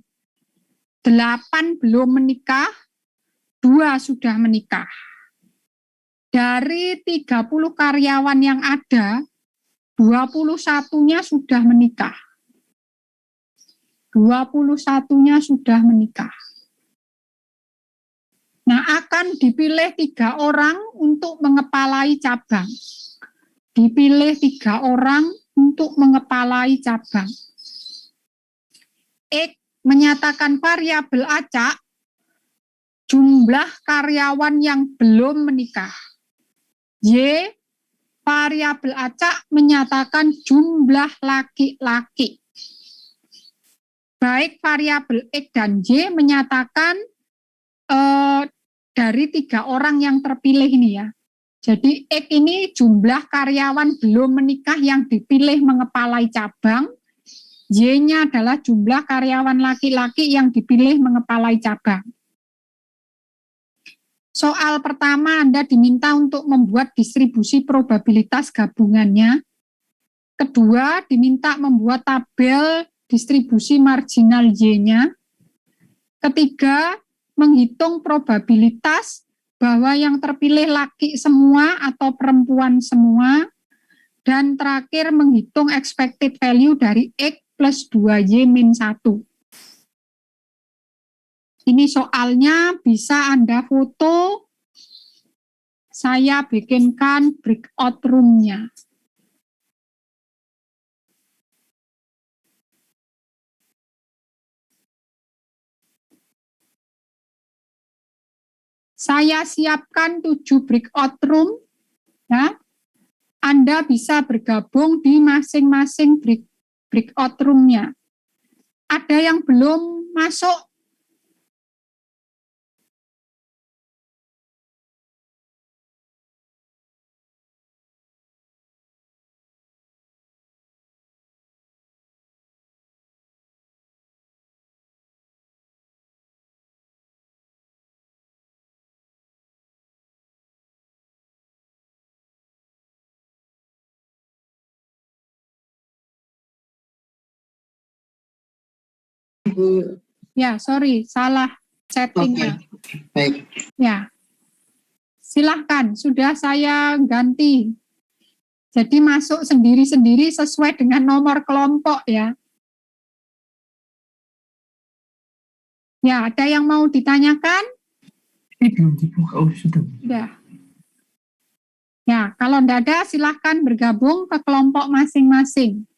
8 belum menikah, 2 sudah menikah. Dari 30 karyawan yang ada, 21-nya sudah menikah. 21-nya sudah menikah. Nah, akan dipilih 3 orang untuk mengepalai cabang. Dipilih 3 orang untuk mengepalai cabang. X menyatakan variabel acak jumlah karyawan yang belum menikah. Y variabel acak menyatakan jumlah laki-laki. Baik variabel X dan Y menyatakan dari 3 orang yang terpilih ini ya. Jadi X ini jumlah karyawan belum menikah yang dipilih mengepalai cabang. Y-nya adalah jumlah karyawan laki-laki yang dipilih mengepalai cabang. Soal pertama Anda diminta untuk membuat distribusi probabilitas gabungannya. Kedua, diminta membuat tabel distribusi marginal Y-nya. Ketiga, menghitung probabilitas bahwa yang terpilih laki semua atau perempuan semua. Dan terakhir, menghitung expected value dari X plus 2Y min 1. Ini soalnya bisa Anda foto, saya bikinkan breakout room-nya. Saya siapkan 7 breakout room, ya. Anda bisa bergabung di masing-masing breakout room-nya. Ada yang belum masuk? Ya, sorry, salah settingnya. Baik. Ya, silahkan, sudah saya ganti. Jadi masuk sendiri-sendiri sesuai dengan nomor kelompok ya. Ya, ada yang mau ditanyakan? Ini belum dibuka, oh sudah. Sudah. Ya, kalau tidak ada silahkan bergabung ke kelompok masing-masing.